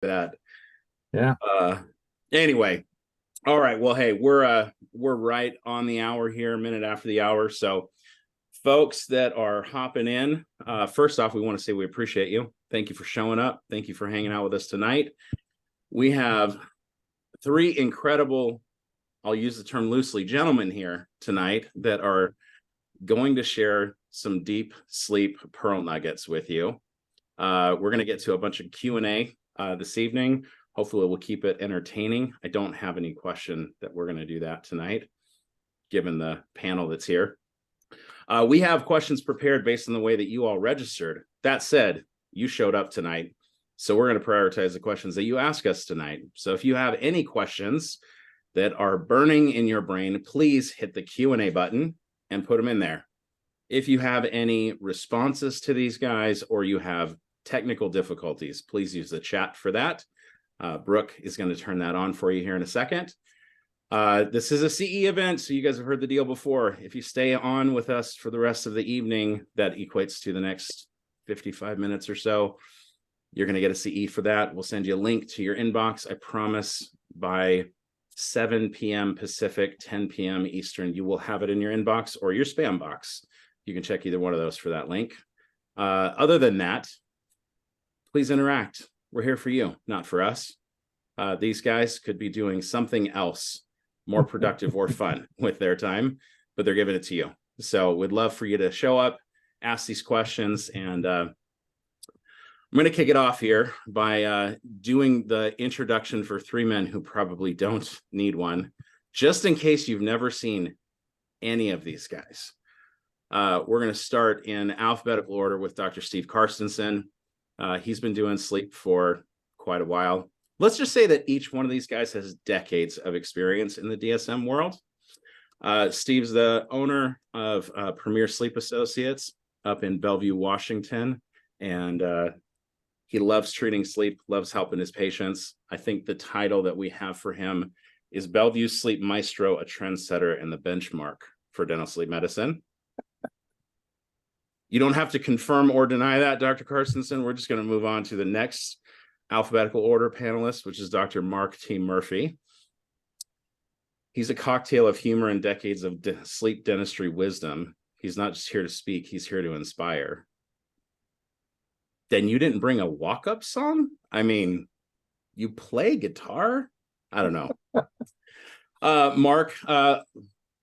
that. Yeah. Anyway, all right. Well, hey, we're right on the hour here, a minute after the hour. So, folks that are hopping in, first off, we want to say we appreciate you. Thank you for showing up. Thank you for hanging out with us tonight. We have three incredible, I'll use the term loosely, gentlemen here tonight that are going to share some deep sleep pearl nuggets with you. We're going to get to a bunch of Q&A this evening. Hopefully we'll keep it entertaining. I don't have any question that we're going to do that tonight, given the panel that's here. We have questions prepared based on the way that you all registered. That said, you showed up tonight, so we're going to prioritize the questions that you ask us tonight. So if you have any questions that are burning in your brain, please hit the Q&A button and put them in there. If you have any responses to these guys or you have technical difficulties, please use the chat for that. Brooke is going to turn that on for you here in a second. This is a CE event, so you guys have heard the deal before. If you stay on with us for the rest of the evening, that equates to the next 55 minutes or so. You're going to get a CE for that. We'll send you a link to your inbox. I promise by 7 p.m. Pacific, 10 p.m. Eastern, you will have it in your inbox or your spam box. You can check either one of those for that link. Other than that, please interact. We're here for you, not for us. These guys could be doing something else more productive or fun with their time, but they're giving it to you. So we'd love for you to show up, ask these questions, and I'm going to kick it off here by doing the introduction for three men who probably don't need one, just in case you've never seen any of these guys. We're going to start in alphabetical order with Dr. Steve Carstensen. He's been doing sleep for quite a while. Let's just say that each one of these guys has decades of experience in the DSM world. Steve's the owner of Premier Sleep Associates up in Bellevue, Washington, and he loves treating sleep, loves helping his patients. I think the title that we have for him is Bellevue Sleep Maestro, a trendsetter and the benchmark for dental sleep medicine. You don't have to confirm or deny that, Dr. Carstensen. We're just going to move on to the next alphabetical order panelist, which is Dr. Mark T. Murphy. He's a cocktail of humor and decades of sleep dentistry wisdom. He's not just here to speak, he's here to inspire. Then you didn't bring a walk-up song? I mean, you play guitar? I don't know. Mark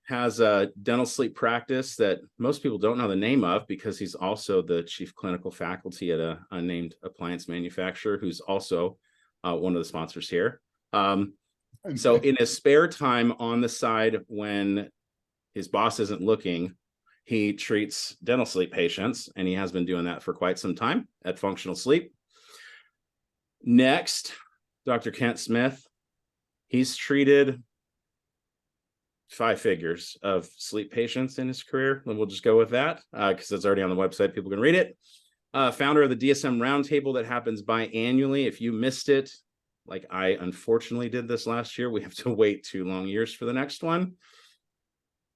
has a dental sleep practice that most people don't know the name of because he's also the chief clinical faculty at a unnamed appliance manufacturer who's also one of the sponsors here. So in his spare time on the side when his boss isn't looking, he treats dental sleep patients, and he has been doing that for quite some time at Functional Sleep. Next, Dr. Kent Smith. He's treated 5 figures of sleep patients in his career, and we'll just go with that because it's already on the website. People can read it. Founder of the DSM Roundtable that happens biannually. If you missed it, like I unfortunately did this last year, we have to wait 2 long years for the next one.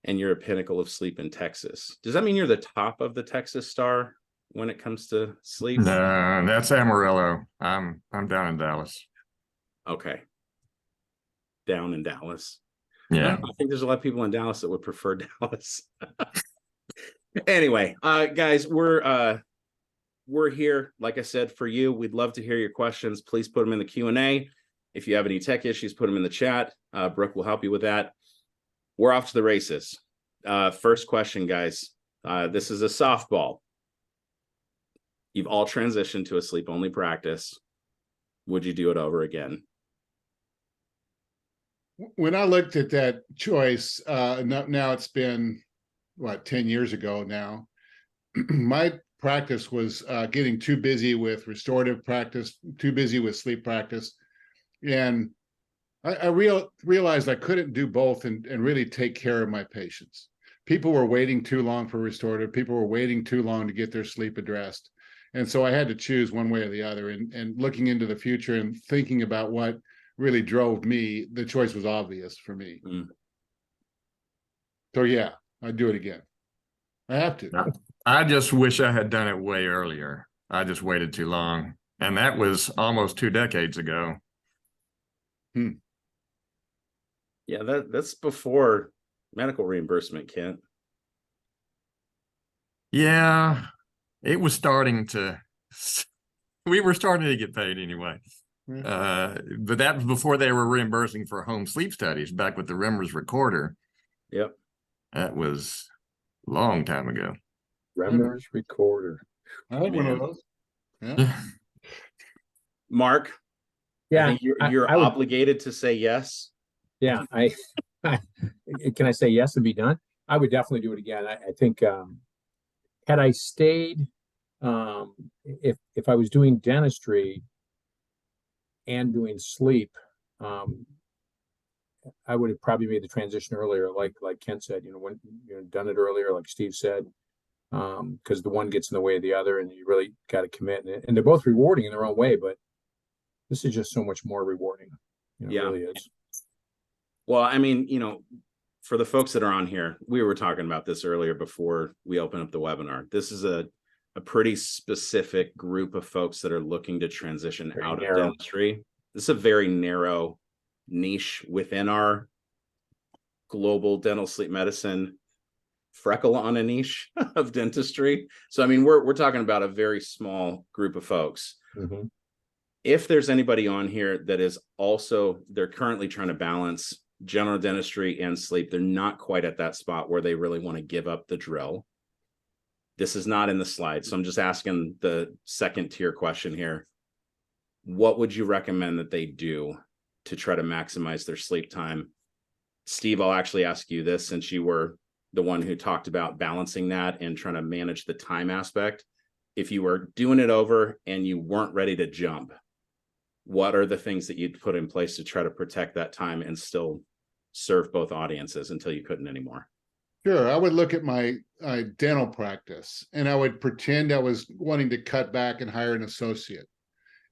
And you're a pinnacle of sleep in Texas. Does that mean you're the top of the Texas star when it comes to sleep? No, that's Amarillo. I'm down in Dallas. Okay. Down in Dallas. Yeah. I think there's a lot of people in Dallas that would prefer Dallas. Anyway, guys, we're here, like I said, for you. We'd love to hear your questions. Please put them in the Q&A. If you have any tech issues, put them in the chat. Brooke will help you with that. We're off to the races. First question, guys. This is a softball. You've all transitioned to a sleep-only practice. Would you do it over again? When I looked at that choice, now it's been, 10 years ago now, my practice was getting too busy with restorative practice, too busy with sleep practice. And I realized I couldn't do both and really take care of my patients. People were waiting too long for restorative. People were waiting too long to get their sleep addressed. And so I had to choose one way or the other. And looking into the future and thinking about what really drove me, the choice was obvious for me. So yeah, I'd do it again. I have to. I just wish I had done it way earlier. I just waited too long. And that was almost 2 decades ago. Yeah, that's before medical reimbursement, Kent. Yeah, it was starting to, we were starting to get paid anyway. But that was before they were reimbursing for home sleep studies back with the Rimmers recorder. Yep. That was a long time ago. Remner's recorder. I had one of Man. those. Yeah. Mark, Yeah, I think you're I would, obligated to say yes. yeah, can I say yes and be done? I would definitely do it again. I think had I stayed, if I was doing dentistry and doing sleep, I would have probably made the transition earlier, like Kent said, when done it earlier, like Steve said, because the one gets in the way of the other, and you really got to commit. And they're both rewarding in their own way, but this is just so much more rewarding. It really is. Well, I mean, for the folks that are on here, we were talking about this earlier before we open up the webinar. This is a pretty specific group of folks that are looking to transition out of dentistry. This is a very narrow niche within our global dental sleep medicine freckle on a niche of dentistry. So, I mean, we're talking about a very small group of folks. Mm-hmm. If there's anybody on here that is also, they're currently trying to balance general dentistry and sleep, they're not quite at that spot where they really want to give up the drill. This is not in the slide, so I'm just asking the second tier question here. What would you recommend that they do to try to maximize their sleep time? Steve, I'll actually ask you this, since you were the one who talked about balancing that and trying to manage the time aspect. If you were doing it over and you weren't ready to jump, what are the things that you'd put in place to try to protect that time and still serve both audiences until you couldn't anymore? Sure. I would look at my dental practice and I would pretend I was wanting to cut back and hire an associate.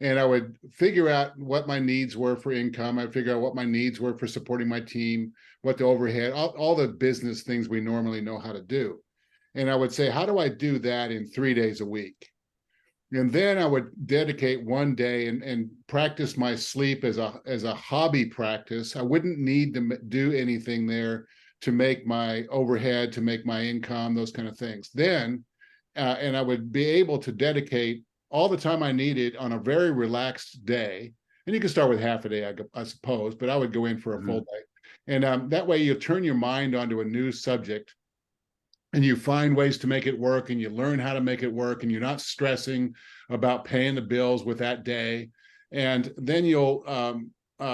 And I would figure out what my needs were for income. I'd figure out what my needs were for supporting my team, what the overhead, all the business things we normally know how to do. And I would say, how do I do that in 3 days a week? And then I would dedicate one day and practice my sleep as a hobby practice. I wouldn't need to do anything there to make my overhead, to make my income, those kind of things. Then, and I would be able to dedicate all the time I needed on a very relaxed day. And you can start with half a day, I suppose, but I would go in for a full day. And that way you turn your mind onto a new subject and you find ways to make it work, and you learn how to make it work, and you're not stressing about paying the bills with that day. And then you'll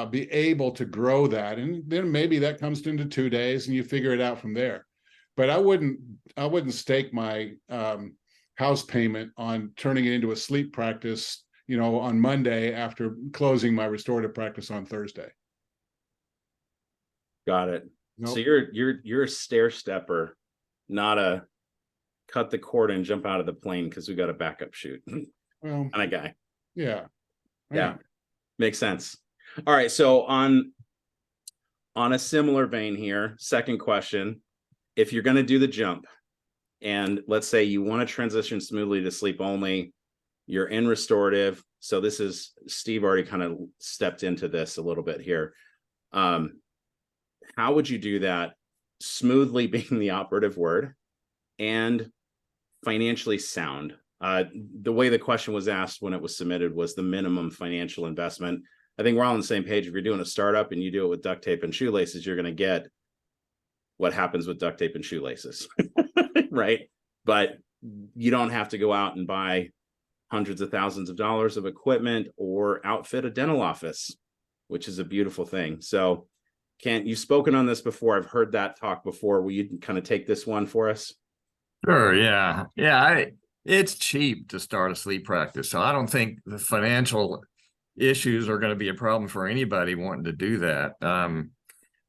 be able to grow that. And then maybe that comes into 2 days and you figure it out from there. But I wouldn't stake my house payment on turning it into a sleep practice, on Monday after closing my restorative practice on Thursday. Got it. Nope. So you're a stair stepper, not a cut the cord and jump out of the plane because we got a backup shoot. Well, kind of guy. yeah. Yeah. Makes sense. All right. So on a similar vein here, second question, if you're going to do the jump and let's say you want to transition smoothly to sleep only, you're in restorative. So this is, Steve already kind of stepped into this a little bit here. How would you do that? Smoothly being the operative word and financially sound. The way the question was asked when it was submitted was the minimum financial investment. I think we're all on the same page. If you're doing a startup and you do it with duct tape and shoelaces, you're going to get what happens with duct tape and shoelaces, right? But you don't have to go out and buy hundreds of thousands of dollars of equipment or outfit a dental office, which is a beautiful thing. So Kent, you've spoken on this before. I've heard that talk before. Will you kind of take this one for us? Sure. Yeah. It's cheap to start a sleep practice. So I don't think the financial issues are going to be a problem for anybody wanting to do that.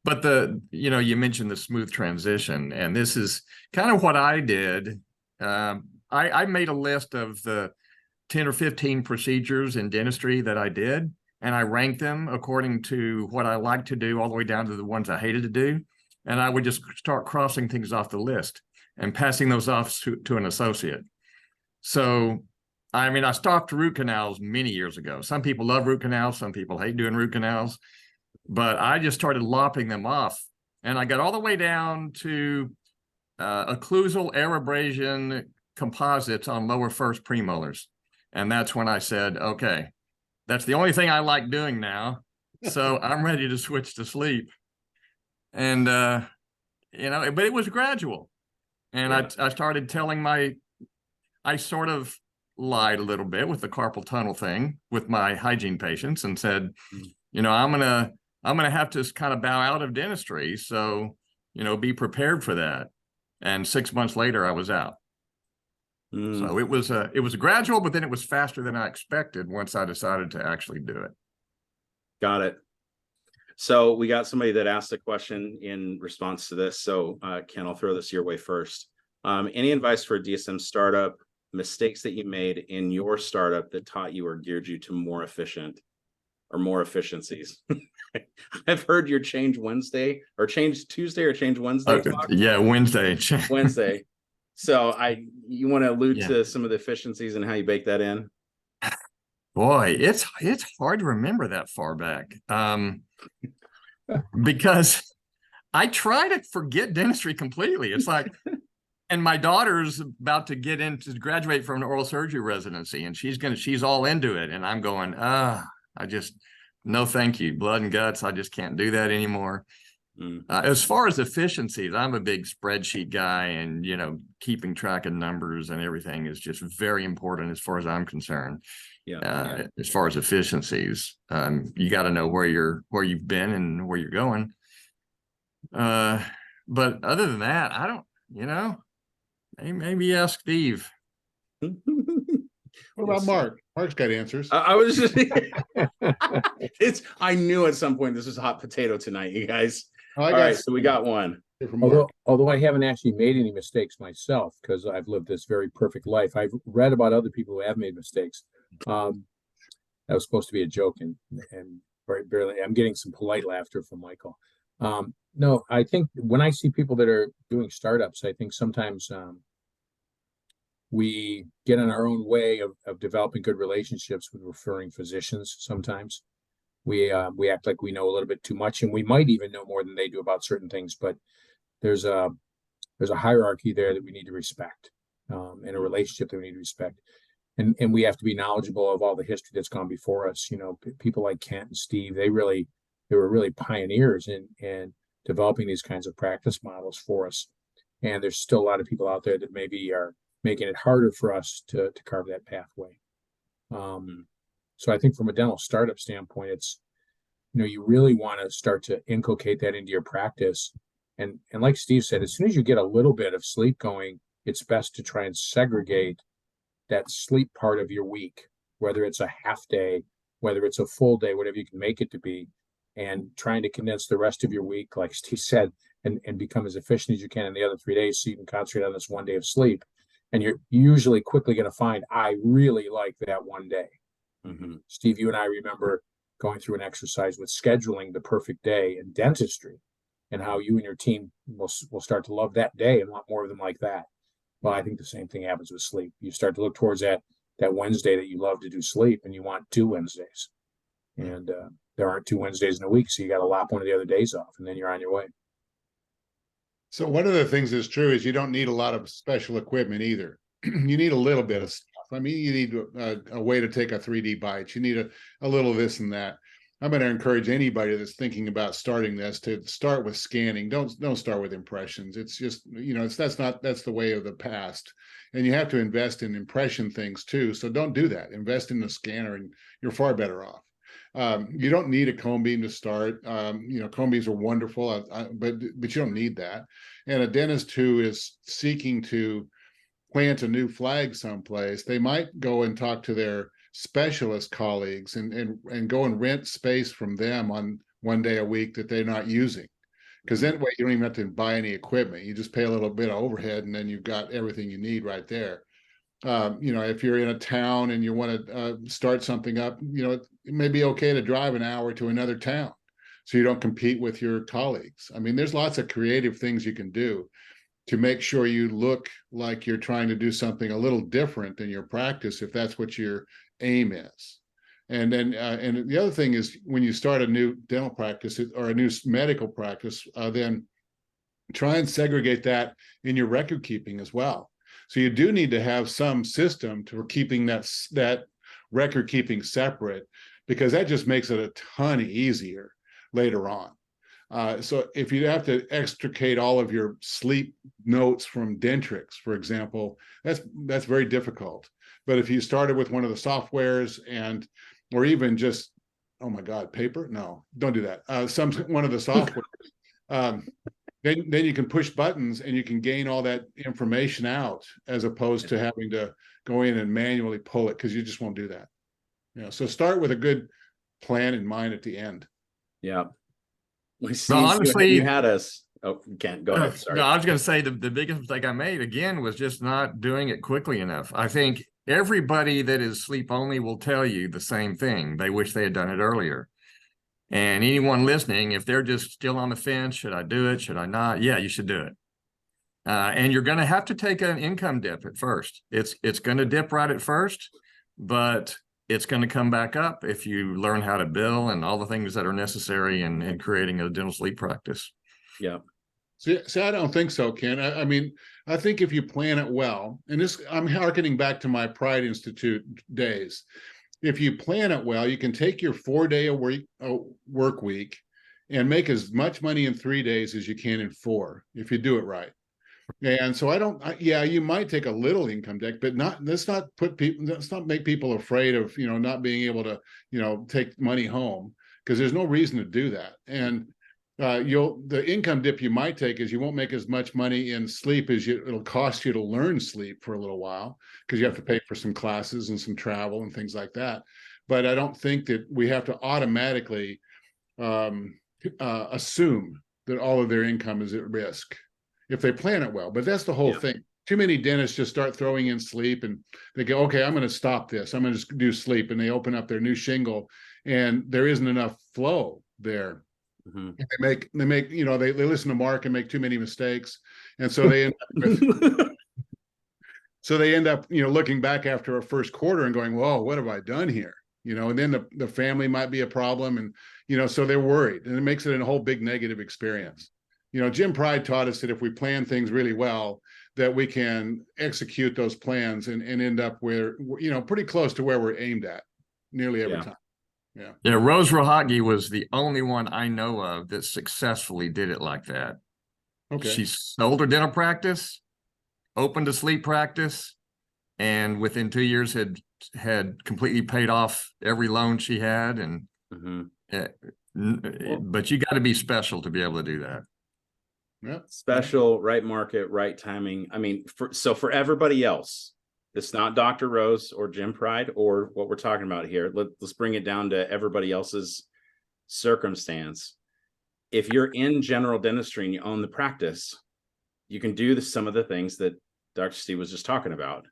But you mentioned the smooth transition, and this is kind of what I did. I made a list of the 10 or 15 procedures in dentistry that I did, and I ranked them according to what I liked to do all the way down to the ones I hated to do. And I would just start crossing things off the list and passing those off to an associate. So I mean, I stopped root canals many years ago. Some people love root canals. Some people hate doing root canals, but I just started lopping them off, and I got all the way down to occlusal air abrasion composites on lower first premolars. And that's when I said, okay, that's the only thing I like doing now. So I'm ready to switch to sleep. And, you know, but it was gradual. And Yeah. I started telling I sort of lied a little bit with the carpal tunnel thing with my hygiene patients and said, you know, I'm gonna have to kind of bow out of dentistry. So, you know, be prepared for that. And 6 months later, I was out. So it was gradual, but then it was faster than I expected once I decided to actually do it. Got it. So we got somebody that asked a question in response to this. So Ken, I'll throw this your way first. Any advice for a DSM startup, mistakes that you made in your startup that taught you or geared you to more efficient or more efficiencies? I've heard your change Wednesday or change Tuesday or change Wednesday. Yeah, Wednesday. Wednesday. So you want to allude Yeah. to some of the efficiencies and how you bake that in? Boy, it's hard to remember that far back. Because I try to forget dentistry completely. It's like, and my daughter's about to get into graduate from an oral surgery residency, and she's all into it. And I'm going, no, thank you. Blood and guts. I just can't do that anymore. As far as efficiencies, I'm a big spreadsheet guy, and, you know, keeping track of numbers and everything is just very important as far as I'm concerned. As far as efficiencies, you got to know where you've been and where you're going. But other than that, I don't, you know, maybe ask Steve. What about Mark? Mark's got answers. I was just, I knew at some point this was hot potato tonight, you guys. All right, so we got one. Although I haven't actually made any mistakes myself, because I've lived this very perfect life. I've read about other people who have made mistakes. That was supposed to be a joke, and barely. I'm getting some polite laughter from Michael. No, I think when I see people that are doing startups, I think sometimes we get in our own way of developing good relationships with referring physicians. Sometimes we act like we know a little bit too much, and we might even know more than they do about certain things. But there's a hierarchy there that we need to respect, and a relationship that we need to respect. And we have to be knowledgeable of all the history that's gone before us. You know, people like Kent and Steve, they were really pioneers in developing these kinds of practice models for us. And there's still a lot of people out there that maybe are making it harder for us to carve that pathway. So I think from a dental startup standpoint, it's, you know, you really want to start to inculcate that into your practice. And like Steve said, as soon as you get a little bit of sleep going, it's best to try and segregate that sleep part of your week, whether it's a half day, whether it's a full day, whatever you can make it to be, and trying to condense the rest of your week, like Steve said, and become as efficient as you can in the other 3 days so you can concentrate on this one day of sleep. And you're usually quickly going to find, I really like that one day. Steve, you and I remember going through an exercise with scheduling the perfect day in dentistry, and how you and your team will start to love that day and want more of them like that. Well, I think the same thing happens with sleep. You start to look towards that Wednesday that you love to do sleep, and you want 2 Wednesdays. And there aren't 2 Wednesdays in a week, so you got to lop one of the other days off, and then you're on your way. So one of the things that's true is you don't need a lot of special equipment either. You need a little bit of stuff. I mean, you need a way to take a 3D bite. You need a little of this and that. I'm going to encourage anybody that's thinking about starting this to start with scanning. Don't start with impressions. It's just, you know, that's the way of the past. And you have to invest in impression things too. So don't do that. Invest in the scanner, and you're far better off. You don't need a cone beam to start. You know, cone beams are wonderful, but you don't need that. And a dentist who is seeking to plant a new flag someplace, they might go and talk to their specialist colleagues and go and rent space from them on one day a week that they're not using. Because then way you don't even have to buy any equipment. You just pay a little bit of overhead, and then you've got everything you need right there. You know, if you're in a town and you want to start something up, you know, it may be okay to drive an hour to another town so you don't compete with your colleagues. I mean, there's lots of creative things you can do. to make sure you look like you're trying to do something a little different than your practice, if that's what your aim is. And then, and the other thing is, when you start a new dental practice or a new medical practice, then try and segregate that in your record keeping as well. So you do need to have some system to keeping that record keeping separate, because that just makes it a ton easier later on. So if you have to extricate all of your sleep notes from Dentrix, for example, that's very difficult. But if you started with one of the softwares, or even just, oh my God, paper? No, don't do that. One of the softwares, then you can push buttons and you can gain all that information out, as opposed to having to go in and manually pull it, because you just won't do that. So start with a good plan in mind at the end. Yeah. No, honestly, you had us. Oh, you can't go ahead. Sorry. No, I was going to say the biggest mistake I made again was just not doing it quickly enough. I think everybody that is sleep only will tell you the same thing. They wish they had done it earlier. And anyone listening, if they're just still on the fence, should I do it? Should I not? Yeah, you should do it. And you're going to have to take an income dip at first. It's going to dip right at first, but it's going to come back up if you learn how to bill and all the things that are necessary in creating a dental sleep practice. Yeah. See, I don't think so, Ken. I mean, I think if you plan it well, and this, I'm hearkening back to my Pride Institute days. If you plan it well, you can take your 4-day work week and make as much money in 3 days as you can in 4, if you do it right. And so yeah, you might take a little income deck, but let's not make people afraid of, not being able to, take money home, because there's no reason to do that. And the income dip you might take is you won't make as much money in sleep as it'll cost you to learn sleep for a little while, because you have to pay for some classes and some travel and things like that. But I don't think that we have to automatically assume that all of their income is at risk if they plan it well. But that's the whole thing. Too many dentists just start throwing in sleep, and they go, okay, I'm going to stop this. I'm going to just do sleep. And they open up their new shingle, and there isn't enough flow there. Mm-hmm. They make, they listen to Mark and make too many mistakes. And so they end up looking back after a first quarter and going, whoa, what have I done here? And then the family might be a problem. And, so they're worried, and it makes it a whole big negative experience. Jim Pride taught us that if we plan things really well, that we can execute those plans and end up where, pretty close to where we're aimed at nearly every time. Yeah. Rose Rahagi was the only one I know of that successfully did it like that. Okay. She sold her dental practice, opened a sleep practice, and within 2 years had completely paid off every loan she had. And but you got to be special to be able to do that. Yeah. Special, right market, right timing. I mean, for everybody else, it's not Dr. Rose or Jim Pride or what we're talking about here. Let's bring it down to everybody else's circumstance. If you're in general dentistry and you own the practice, you can do some of the things that Dr. Steve was just talking about.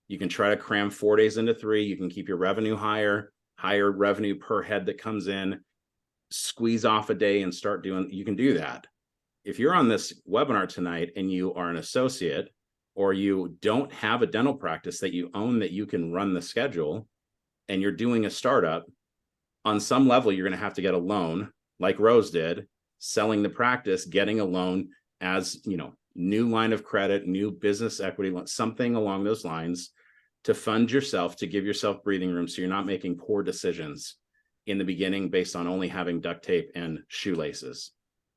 You can try to cram 4 days into 3. You can keep your revenue higher revenue per head that comes in, squeeze off a day and you can do that. If you're on this webinar tonight and you are an associate, or you don't have a dental practice that you own that you can run the schedule, and you're doing a startup, on some level, you're going to have to get a loan like Rose did, selling the practice, getting a loan as, new line of credit, new business equity, something along those lines to fund yourself, to give yourself breathing room. So you're not making poor decisions in the beginning based on only having duct tape and shoelaces.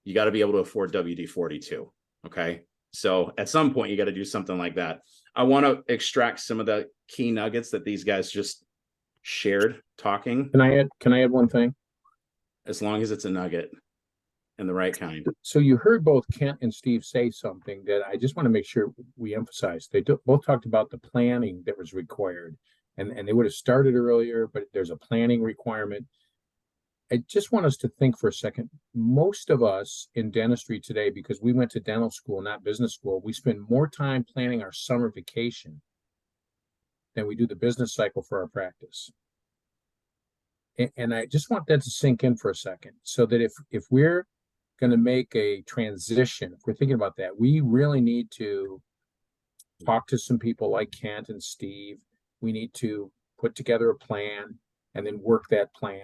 You got to be able to afford WD-40 too. Okay. So at some point you got to do something like that. I want to extract some of the key nuggets that these guys just shared talking. Can I add one thing? As long as it's a nugget and the right kind. So you heard both Kent and Steve say something that I just want to make sure we emphasize. They both talked about the planning that was required, and they would have started earlier, but there's a planning requirement. I just want us to think for a second. Most of us in dentistry today, because we went to dental school, not business school, we spend more time planning our summer vacation than we do the business cycle for our practice. And I just want that to sink in for a second, so that if we're going to make a transition, if we're thinking about that, we really need to talk to some people like Kent and Steve. We need to put together a plan and then work that plan.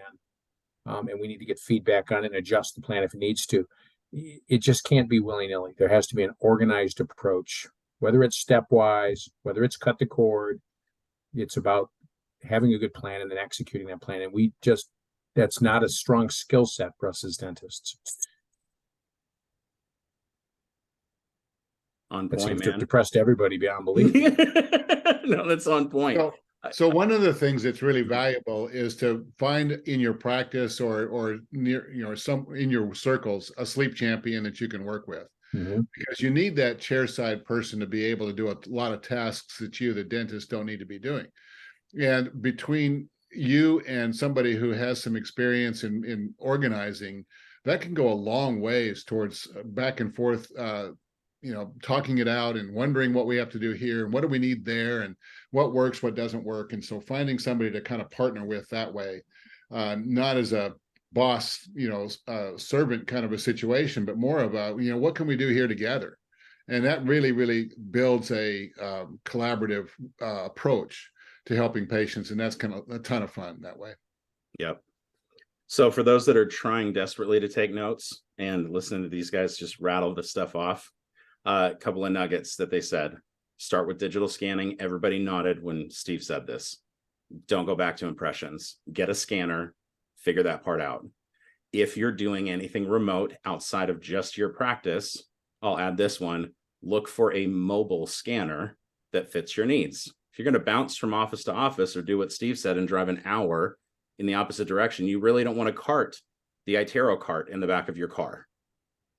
And we need to get feedback on it and adjust the plan if it needs to. It just can't be willy-nilly. There has to be an organized approach, whether it's stepwise, whether it's cut the cord. It's about having a good plan and then executing that plan. And that's not a strong skill set for us as dentists. On That point, seems to have man. depressed everybody beyond belief. No, that's on point. So one of the things that's really valuable is to find in your practice or near, some in your circles, a sleep champion that you can work with. Mm-hmm. Because you need that chairside person to be able to do a lot of tasks that you, the dentist, don't need to be doing. And between you and somebody who has some experience in organizing, that can go a long ways towards back and forth, talking it out and wondering what we have to do here and what do we need there and what works, what doesn't work. And so finding somebody to kind of partner with that way, not as a boss, servant kind of a situation, but more about, what can we do here together? And that really, really builds a collaborative approach to helping patients. And that's kind of a ton of fun that way. Yep. So for those that are trying desperately to take notes and listening to these guys just rattle the stuff off, a couple of nuggets that they said. Start with digital scanning. Everybody nodded when Steve said this. Don't go back to impressions. Get a scanner, figure that part out. If you're doing anything remote outside of just your practice, I'll add this one. Look for a mobile scanner that fits your needs. If you're going to bounce from office to office or do what Steve said and drive an hour in the opposite direction, you really don't want to cart the iTero cart in the back of your car.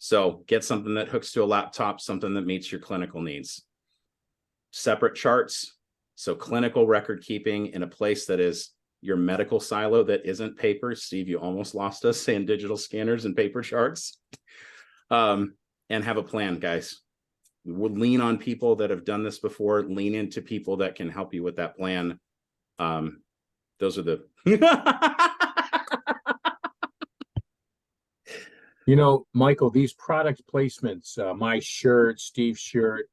So get something that hooks to a laptop, something that meets your clinical needs. Separate charts. So clinical record keeping in a place that is your medical silo that isn't paper. Steve, you almost lost us saying digital scanners and paper charts. And have a plan, guys. We'll lean on people that have done this before. Lean into people that can help you with that plan. Those are the... Michael, these product placements, my shirt, Steve's shirt,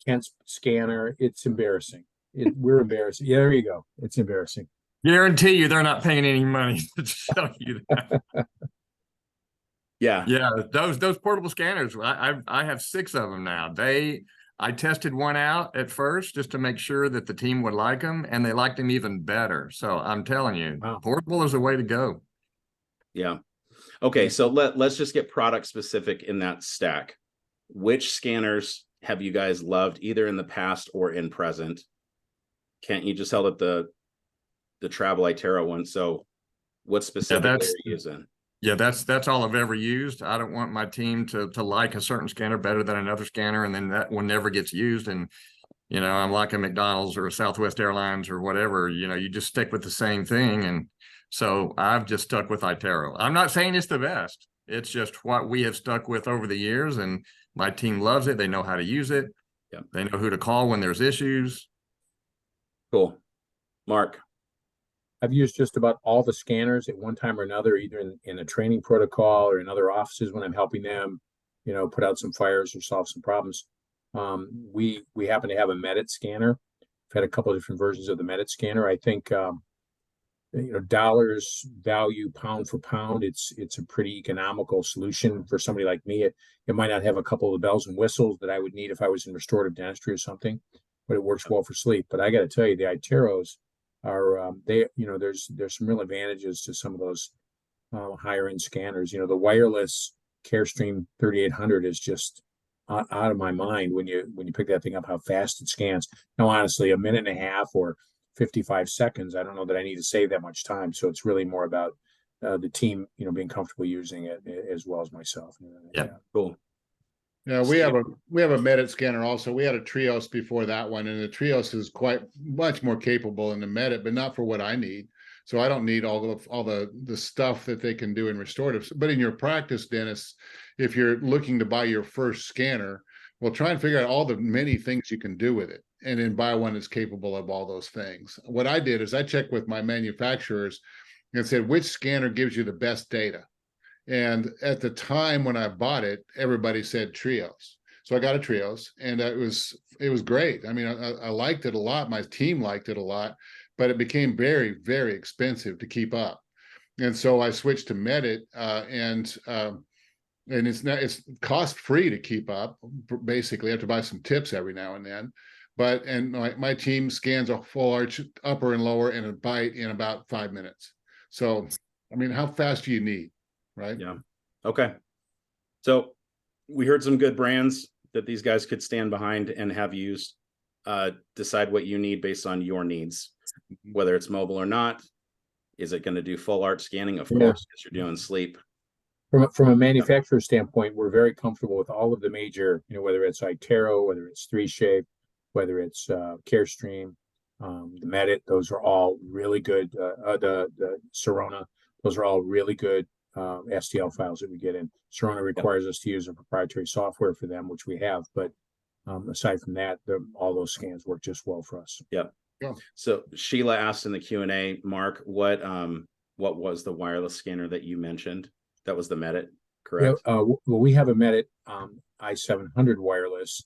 Kent's scanner, it's embarrassing. We're embarrassing. Yeah, there you go. It's embarrassing. Guarantee you they're not paying any money to show you that. Yeah. Those portable scanners, I have 6 of them now. I tested one out at first just to make sure that the team would like them, and they liked them even better. So I'm telling you, wow. Portable is the way to go. Yeah. Okay, so let's just get product specific in that stack. Which scanners have you guys loved, either in the past or in present? Kent, you just held up the travel iTero one. So what specifically are you using? Yeah, that's all I've ever used. I don't want my team to like a certain scanner better than another scanner, and then that one never gets used. And I'm like a McDonald's or a Southwest Airlines or whatever. You just stick with the same thing. And so I've just stuck with iTero. I'm not saying it's the best. It's just what we have stuck with over the years, and my team loves it. They know how to use it. Yep. They know who to call when there's issues. Cool. Mark? I've used just about all the scanners at one time or another, either in a training protocol or in other offices when I'm helping them, put out some fires or solve some problems. We happen to have a Medit scanner. I've had a couple of different versions of the Medit scanner. I think dollars value pound for pound, it's a pretty economical solution for somebody like me. It might not have a couple of bells and whistles that I would need if I was in restorative dentistry or something, but it works well for sleep. But I got to tell you, the iTeros are there's some real advantages to some of those higher end scanners. The wireless Carestream 3800 is just out of my mind when you pick that thing up, how fast it scans. Now, honestly, a minute and a half or 55 seconds, I don't know that I need to save that much time. So it's really more about the team, being comfortable using it as well as myself. Yeah, cool. Yeah, we have a Medit scanner also. We had a Trios before that one, and the Trios is quite much more capable than the Medit, but not for what I need. So I don't need all the stuff that they can do in restorative. But in your practice, Dennis, if you're looking to buy your first scanner, well, try and figure out all the many things you can do with it, and then buy one that's capable of all those things. What I did is I checked with my manufacturers and said, which scanner gives you the best data? And at the time when I bought it, everybody said Trios. So I got a Trios, and it was great. I mean, I liked it a lot. My team liked it a lot, but it became very, very expensive to keep up. And so I switched to Medit, and it's cost free to keep up. Basically, I have to buy some tips every now and then. But my team scans a full arch, upper and lower, and a bite in about 5 minutes. So, I mean, how fast do you need, right? Yeah. Okay. So we heard some good brands that these guys could stand behind and have used. Decide what you need based on your needs, whether it's mobile or not. Is it going to do full arch scanning? Of course, because you're doing sleep. From a manufacturer standpoint, we're very comfortable with all of the major, whether it's iTero, whether it's 3Shape, whether it's Carestream, the Medit, those are all really good. The Sirona, those are all really good STL files that we get in. Sirona requires us to use a proprietary software for them, which we have, but aside from that, all those scans work just well for us. Yep. Yeah. So Sheila asked in the Q&A, Mark, what was the wireless scanner that you mentioned? That was the Medit, correct? Yeah, well, we have a Medit i700 wireless,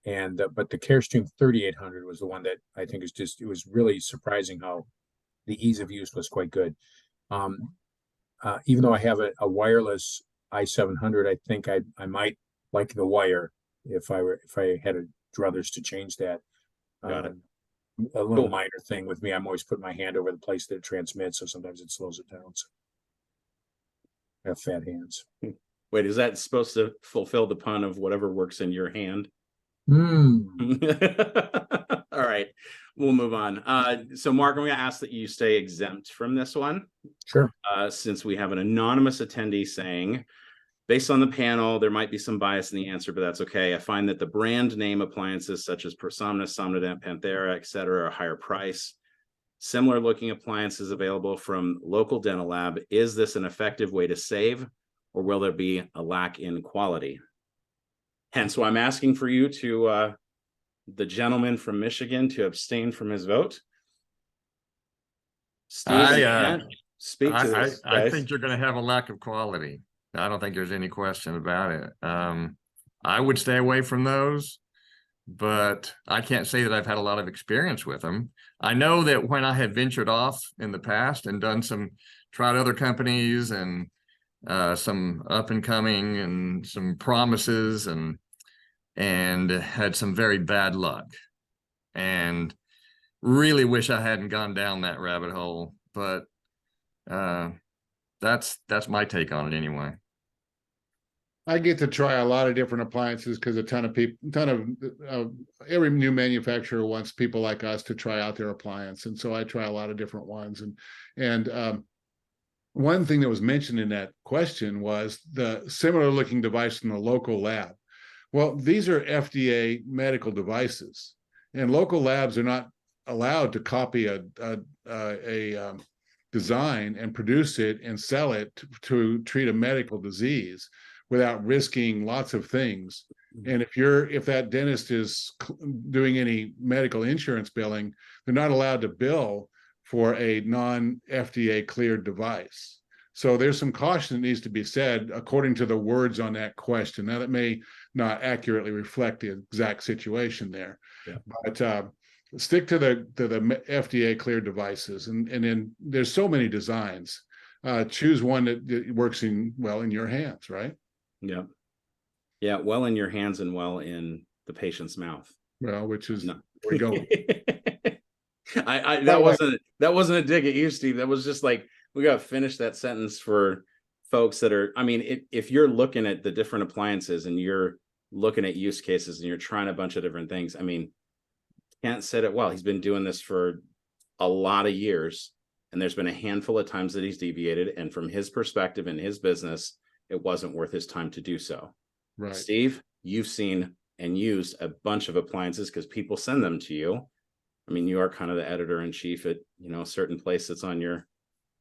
and but the Carestream 3800 was the one that I think it was really surprising how the ease of use was quite good. Even though I have a wireless i700, I think I might like the wire if I had a druthers to change that. Got it. A little minor thing with me, I'm always putting my hand over the place that it transmits, so sometimes it slows it down. So I have fat hands. Wait, is that supposed to fulfill the pun of whatever works in your hand? All right, we'll move on. So Mark, I'm going to ask that you stay exempt from this one. Sure. Since we have an anonymous attendee saying, based on the panel, there might be some bias in the answer, but that's okay. I find that the brand name appliances such as ProSomnus, Somnodent, Panthera, etc., are a higher price. Similar looking appliances available from local dental lab. Is this an effective way to save, or will there be a lack in quality? Hence why I'm asking for you to, the gentleman from Michigan, to abstain from his vote. Steve, speak to this. I think you're going to have a lack of quality. I don't think there's any question about it. I would stay away from those, but I can't say that I've had a lot of experience with them. I know that when I had ventured off in the past and tried other companies and some up and coming and some promises and had some very bad luck, and really wish I hadn't gone down that rabbit hole, but that's my take on it anyway. I get to try a lot of different appliances because every new manufacturer wants people like us to try out their appliance, and so I try a lot of different ones. And one thing that was mentioned in that question was the similar looking device in the local lab. Well, these are FDA medical devices, and local labs are not allowed to copy a design and produce it and sell it to treat a medical disease without risking lots of things. And if that dentist is doing any medical insurance billing, they're not allowed to bill for a non-FDA cleared device. So there's some caution that needs to be said according to the words on that question. Now, that may not accurately reflect the exact situation there, but stick to the FDA cleared devices, and then there's so many designs. Choose one that works well in your hands, right? Yeah, well in your hands and well in the patient's mouth. Well, which is where we go. That wasn't a dig at you, Steve. That was just like, we got to finish that sentence for folks that are, I mean, if you're looking at the different appliances and you're looking at use cases and you're trying a bunch of different things, I mean, Kent said it well. He's been doing this for a lot of years, and there's been a handful of times that he's deviated, and from his perspective in his business, it wasn't worth his time to do so. Right. Steve, you've seen and used a bunch of appliances because people send them to you. I mean, you are kind of the editor-in-chief at, a certain place that's on your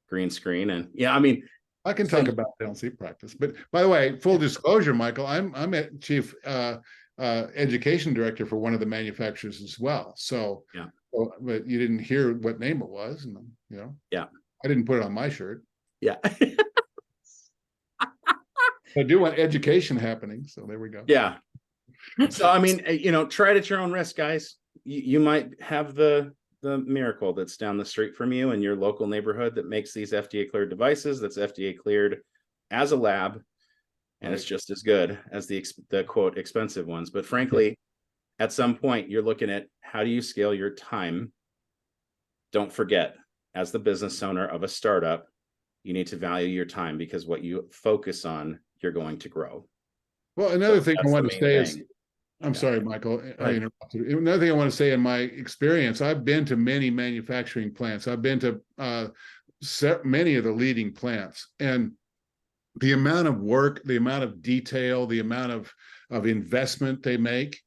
green screen. And yeah, I mean, I can talk about dental sleep practice, but by the way, full disclosure, Michael, I'm a chief education director for one of the manufacturers as well. So, yeah, but you didn't hear what name it was, and yeah, I didn't put it on my shirt. Yeah. I do want education happening. So there we go. Yeah. So, I mean, try it at your own risk, guys. You might have the miracle that's down the street from you in your local neighborhood that makes these FDA cleared devices, that's FDA cleared as a lab, and it's just as good as the quote expensive ones. But frankly, at some point, you're looking at how do you scale your time? Don't forget, as the business owner of a startup, you need to value your time, because what you focus on, you're going to grow. Well, another thing I that's want the to main say is, thing. I'm Yeah. sorry, Michael, I ahead. interrupted. Another thing I want to say, in my experience, I've been to many manufacturing plants. I've been to many of the leading plants, and the amount of work, the amount of detail, the amount of investment they make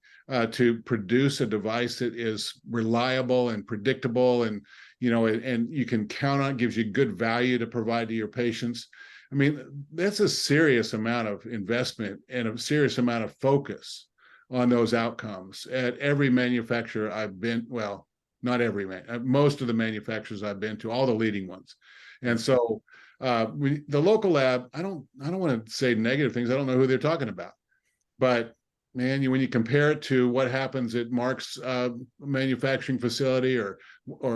to produce a device that is reliable and predictable, and and you can count on, gives you good value to provide to your patients. I mean, that's a serious amount of investment and a serious amount of focus on those outcomes at every manufacturer I've been. Well, not every most of the manufacturers I've been to, all the leading ones. And so the local lab, I don't want to say negative things. I don't know who they're talking about, but man, when you compare it to what happens at Mark's manufacturing facility, or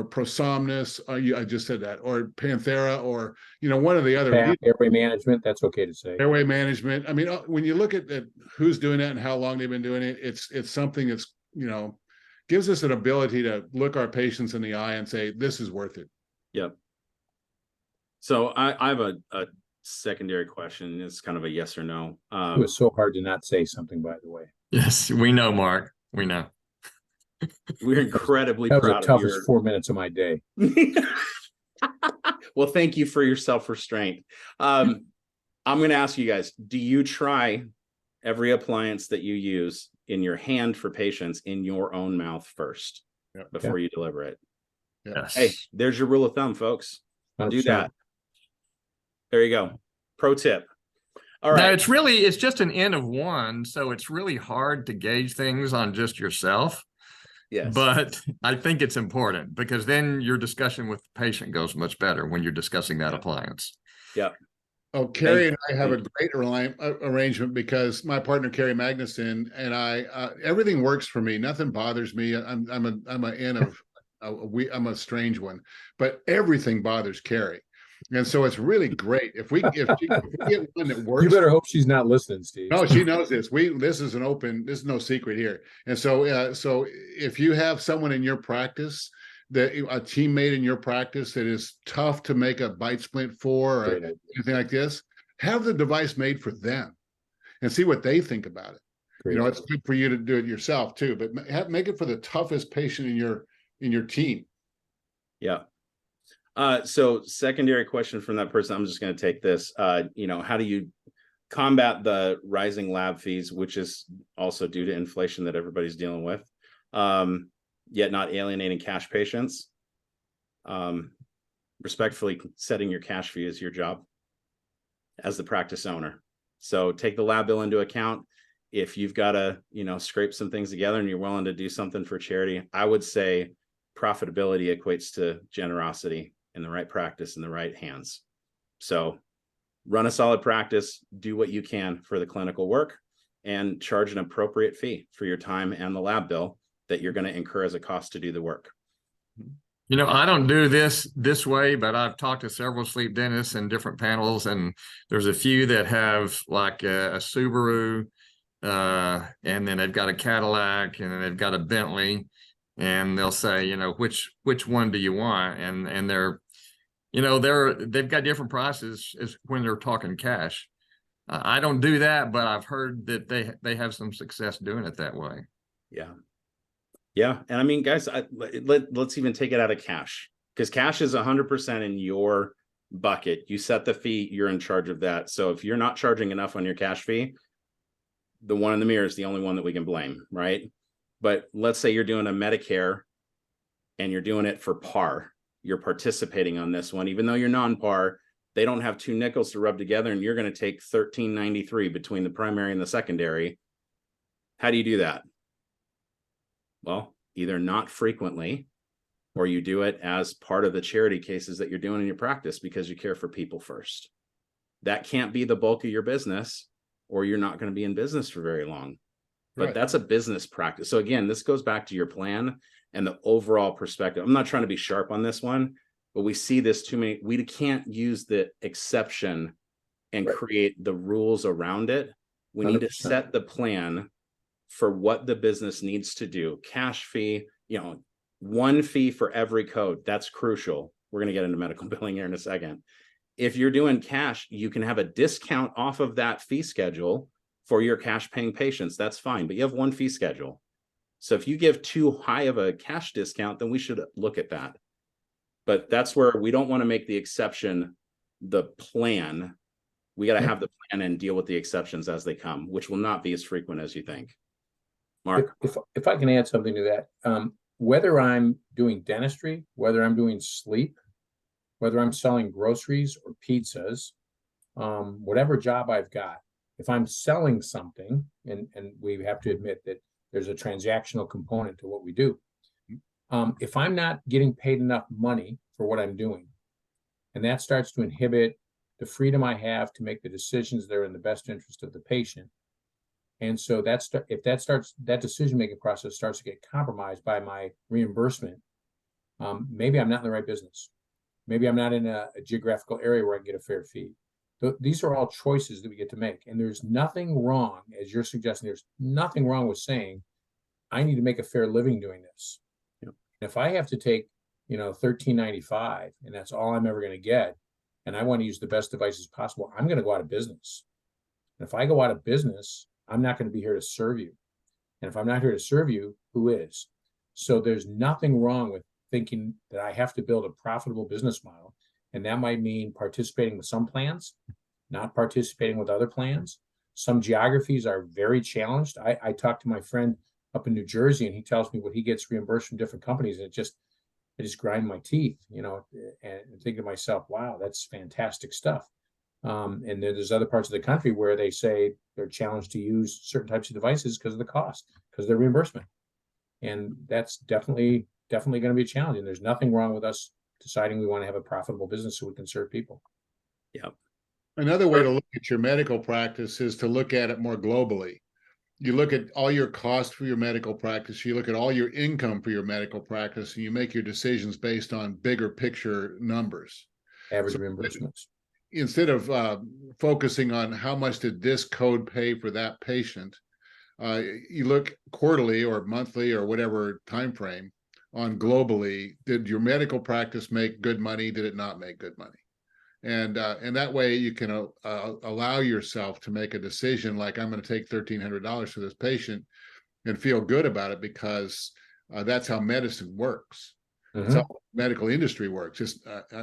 Prosomnus, I just said that, or Panthera, or one of the other airway management, that's okay to say. Airway management. I mean, when you look at who's doing that and how long they've been doing it, it's something that's gives us an ability to look our patients in the eye and say, this is worth it. Yep. So I have a secondary question. It's kind of a yes or no. It was so hard to not say something, by the way. Yes, we know, Mark. We know. We're incredibly That was the proud of toughest your 4 minutes of my day. Well, thank you for your self-restraint. I'm going to ask you guys, do you try every appliance that you use in your hand for patients in your own mouth first before you deliver it? Yes. Hey, there's your rule of thumb, folks. Do 100%. that. There you go. Pro tip. All right. Now, it's just an N of one, so it's really hard to gauge things on just yourself. Yes. But I think it's important, because then your discussion with the patient goes much better when you're discussing that appliance. Yeah. Oh, Carrie and I have a great arrangement, because my partner Carrie Magnuson and I, everything works for me. Nothing bothers me. I'm a strange one, but everything bothers Carrie, and so it's really great if we get one that works. You better hope she's not listening, Steve. No, she knows this. This is no secret here. And so so if you have someone in your practice, a teammate in your practice that is tough to make a bite splint for, or anything like this, have the device made for them and see what they think about it. It's good for you to do it yourself too, but make it for the toughest patient in your team. Yeah. So secondary question from that person, I'm just going to take this. How do you combat the rising lab fees, which is also due to inflation that everybody's dealing with, yet not alienating cash patients? Respectfully, setting your cash fee is your job as the practice owner. So take the lab bill into account. If you've got to, scrape some things together and you're willing to do something for charity, I would say profitability equates to generosity in the right practice, in the right hands. So run a solid practice, do what you can for the clinical work, and charge an appropriate fee for your time and the lab bill that you're going to incur as a cost to do the work. I don't do this way, but I've talked to several sleep dentists in different panels, and there's a few that have like a Subaru, and then they've got a Cadillac, and then they've got a Bentley, and they'll say, which one do you want? And they've got different prices as when they're talking cash. I don't do that, but I've heard that they have some success doing it that way. Yeah. Yeah. And I mean, guys, let's even take it out of cash, because cash is 100% in your bucket. You set the fee, you're in charge of that. So if you're not charging enough on your cash fee, the one in the mirror is the only one that we can blame, right? But let's say you're doing a Medicare and you're doing it for par. You're participating on this one, even though you're non-par. They don't have two nickels to rub together, and you're going to take $13.93 between the primary and the secondary. How do you do that? Well, either not frequently, or you do it as part of the charity cases that you're doing in your practice because you care for people first. That can't be the bulk of your business. or you're not going to be in business for very long. But Right. that's a business practice. So again, this goes back to your plan and the overall perspective. I'm not trying to be sharp on this one, but we see this too many. We can't use the exception and Right. create the rules around it. We need to 100%. set the plan for what the business needs to do. Cash fee, one fee for every code. That's crucial. We're going to get into medical billing here in a second. If you're doing cash, you can have a discount off of that fee schedule for your cash paying patients. That's fine, but you have one fee schedule. So if you give too high of a cash discount, then we should look at that. But that's where we don't want to make the exception the plan. We got to have the plan and deal with the exceptions as they come, which will not be as frequent as you think. Mark? If I can add something to that, whether I'm doing dentistry, whether I'm doing sleep, whether I'm selling groceries or pizzas, whatever job I've got, if I'm selling something, and we have to admit that there's a transactional component to what we do. If I'm not getting paid enough money for what I'm doing, and that starts to inhibit the freedom I have to make the decisions that are in the best interest of the patient. And so if that decision-making process starts to get compromised by my reimbursement, maybe I'm not in the right business. Maybe I'm not in a geographical area where I can get a fair fee. These are all choices that we get to make. And there's nothing wrong, as you're suggesting, there's nothing wrong with saying, I need to make a fair living doing this. Yep. And if I have to take, $13.95, and that's all I'm ever going to get, and I want to use the best devices possible, I'm going to go out of business. And if I go out of business, I'm not going to be here to serve you. And if I'm not here to serve you, who is? So there's nothing wrong with thinking that I have to build a profitable business model. And that might mean participating with some plans, not participating with other plans. Some geographies are very challenged. I talked to my friend up in New Jersey, and he tells me what he gets reimbursed from different companies. And I just grind my teeth, and think to myself, wow, that's fantastic stuff. And then there's other parts of the country where they say they're challenged to use certain types of devices because of the cost, because of their reimbursement. And that's definitely going to be a challenge. And there's nothing wrong with us deciding we want to have a profitable business so we can serve people. Yep. Another way to look at your medical practice is to look at it more globally. You look at all your costs for your medical practice, you look at all your income for your medical practice, and you make your decisions based on bigger picture numbers. Average reimbursements. Instead of focusing on how much did this code pay for that patient, you look quarterly or monthly or whatever time frame on globally. Did your medical practice make good money? Did it not make good money? And that way you can allow yourself to make a decision like, I'm going to take $1,300 for this patient and feel good about it, because that's how medicine works. Mm-hmm. It's how the medical industry works. Just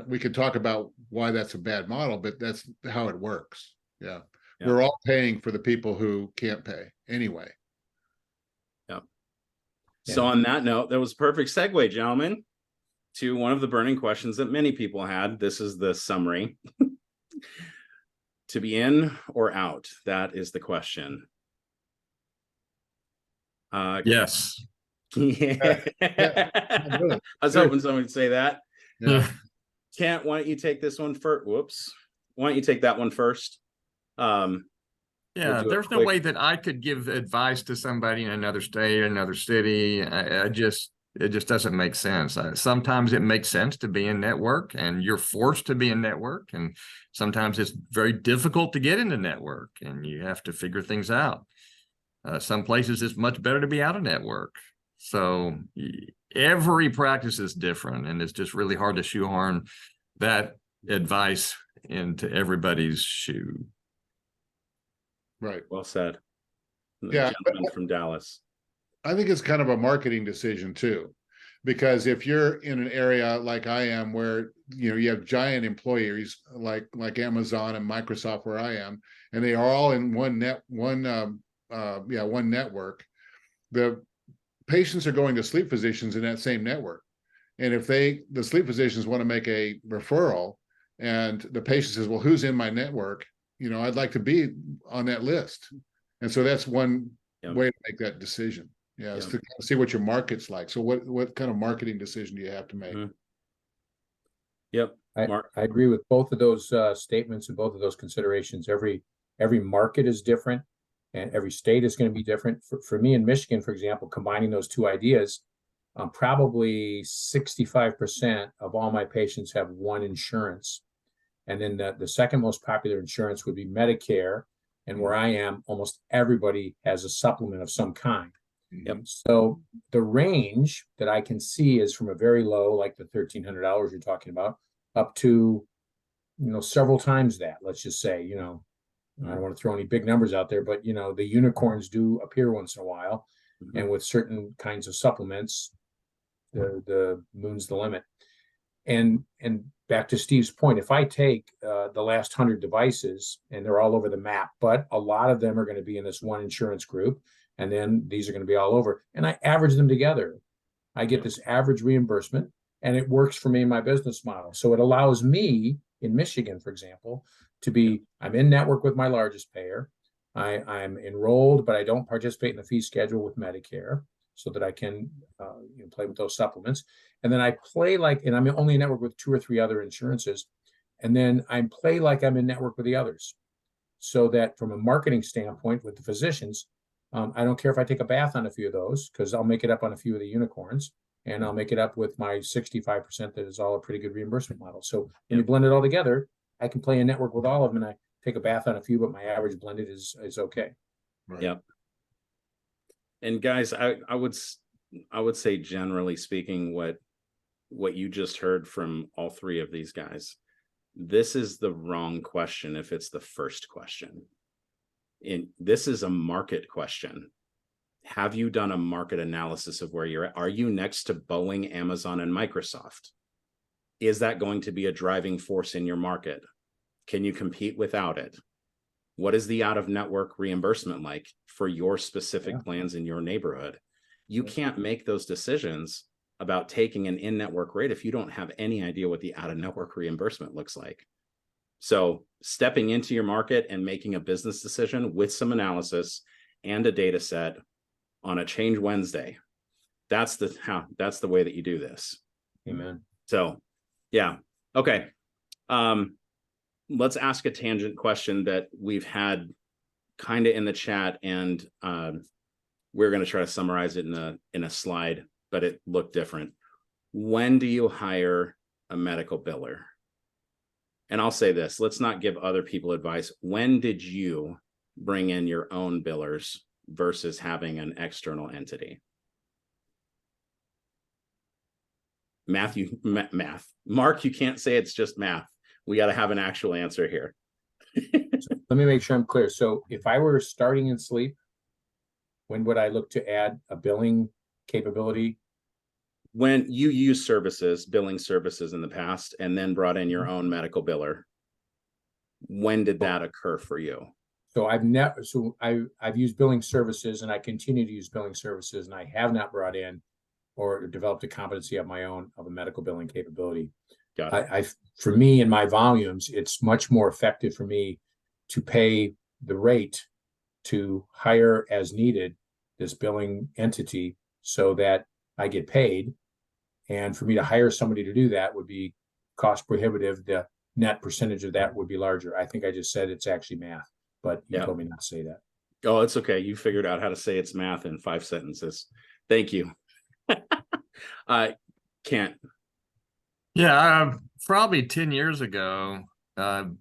we could talk about why that's a bad model, but that's how it works. Yeah. We're all paying for the people who can't pay anyway. Yep. So on that note, that was a perfect segue, gentlemen, to one of the burning questions that many people had. This is the summary. To be in or out? That is the question. Yes. Yeah. I was hoping someone would say that. Yeah. Kent, why don't you take this one first? Whoops. Why don't you take that one first? Yeah, there's no way that I could give advice to somebody in another state, another city. It just doesn't make sense. Sometimes it makes sense to be in network, and you're forced to be in network. And sometimes it's very difficult to get into network, and you have to figure things out. Some places it's much better to be out of network. So every practice is different, and it's just really hard to shoehorn that advice into everybody's shoe. Right. Well said. The Yeah, gentleman from Dallas. I think it's kind of a marketing decision too, because if you're in an area like I am, where you have giant employers like Amazon and Microsoft, where I am, and they are all in one network, the patients are going to sleep physicians in that same network. And if the sleep physicians want to make a referral, and the patient says, well, who's in my network? I'd like to be on that list. And so that's one way to make that decision. Yeah, is to see what your market's like. So what kind of marketing decision do you have to make? Mm-hmm. Yep. I agree with both of those statements and both of those considerations. Every every market is different and every state is going to be different. For me in Michigan, for example, combining those two ideas, probably 65% of all my patients have one insurance. And then the second most popular insurance would be Medicare. And where I am, almost everybody has a supplement of some kind. Yep. So the range that I can see is from a very low, like the $1,300 you're talking about, up to, several times that. Let's just say, I don't want to throw any big numbers out there, but the unicorns do appear once in a while. Mm-hmm. And with certain kinds of supplements, the moon's the limit. And back to Steve's point, if I take the last 100 devices, and they're all over the map, but a lot of them are going to be in this one insurance group, and then these are going to be all over, and I average them together, I get this average reimbursement, and it works for me in my business model. So it allows me in Michigan, for example, to be, I'm in network with my largest payer. I'm enrolled, but I don't participate in the fee schedule with Medicare, so that I can play with those supplements. And then I play like, and I'm only in network with 2 or 3 other insurances. And then I play like I'm in network with the others. So that from a marketing standpoint with the physicians, I don't care if I take a bath on a few of those, because I'll make it up on a few of the unicorns, and I'll make it up with my 65% that is all a pretty good reimbursement model. So when you blend it all together, I can play a network with all of them, and I take a bath on a few, but my average blended is okay. Right. Yep. And guys, I would say, generally speaking, what you just heard from all 3 of these guys, this is the wrong question if it's the first question. And this is a market question. Have you done a market analysis of where you're at? Are you next to Boeing, Amazon, and Microsoft? Is that going to be a driving force in your market? Can you compete without it? What is the out-of-network reimbursement like for your specific plans in your neighborhood? You can't make those decisions about taking an in-network rate if you don't have any idea what the out-of-network reimbursement looks like. So stepping into your market and making a business decision with some analysis and a data set on a Change Wednesday, that's the way that you do this. Amen. So, yeah. Okay. Let's ask a tangent question that we've had kind of in the chat, and we're going to try to summarize it in a slide, but it looked different. When do you hire a medical biller? And I'll say this, let's not give other people advice. When did you bring in your own billers versus having an external entity? Math. Mark, you can't say it's just math. We got to have an actual answer here. So let me make sure I'm clear. So if I were starting in sleep, when would I look to add a billing capability? When you use billing services in the past, and then brought in your own medical biller, when did that occur for you? So I've used billing services, and I continue to use billing services, and I have not brought in or developed a competency of my own of a medical billing capability. Got it. For me and my volumes, it's much more effective for me to pay the rate to hire as needed this billing entity so that I get paid. And for me to hire somebody to do that would be cost prohibitive. The net percentage of that would be larger. I think I just said it's actually math, but you told me not to say that. Oh, it's okay. You figured out how to say it's math in 5 sentences. Thank you. Kent. Yeah, probably 10 years ago,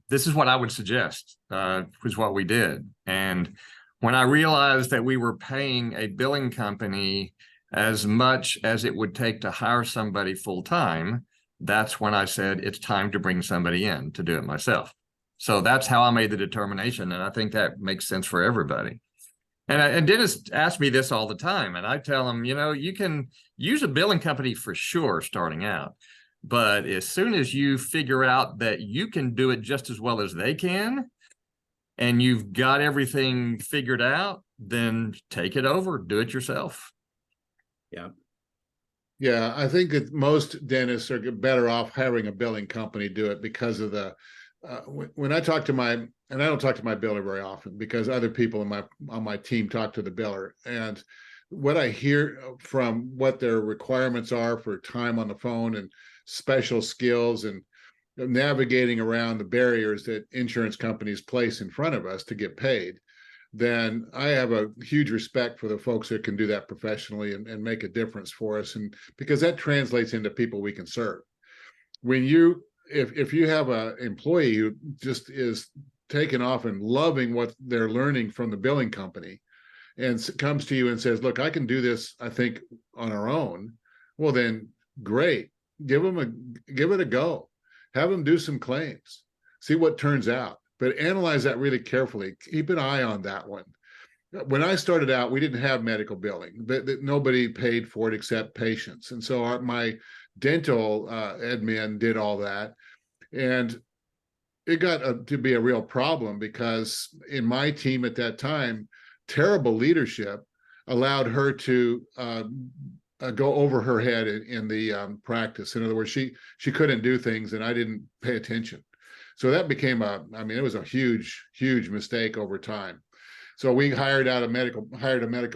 this is what I would suggest, was what we did. And when I realized that we were paying a billing company as much as it would take to hire somebody full time, that's when I said it's time to bring somebody in to do it myself. So that's how I made the determination. And I think that makes sense for everybody. And Dennis asks me this all the time. And I tell him, you can use a billing company for sure starting out. But as soon as you figure out that you can do it just as well as they can, and you've got everything figured out, then take it over, do it yourself. Yeah. Yeah, I think that most dentists are better off hiring a billing company to do it because of the, when I talk to and I don't talk to my biller very often because other people on my team talk to the biller. And what I hear from what their requirements are for time on the phone and special skills, and navigating around the barriers that insurance companies place in front of us to get paid, then I have a huge respect for the folks that can do that professionally and make a difference for us. And because that translates into people we can serve. When you, if you have an employee who just is taking off and loving what they're learning from the billing company and comes to you and says, look, I can do this, I think, on our own, well, then great. Give it a go. Have them do some claims, see what turns out, but analyze that really carefully. Keep an eye on that one. When I started out, we didn't have medical billing, but nobody paid for it except patients. And so my dental admin did all that. And it got to be a real problem because in my team at that time, terrible leadership allowed her to go over her head in the practice. In other words, she couldn't do things, and I didn't pay attention. So that became it was a huge mistake over time. So we hired a medical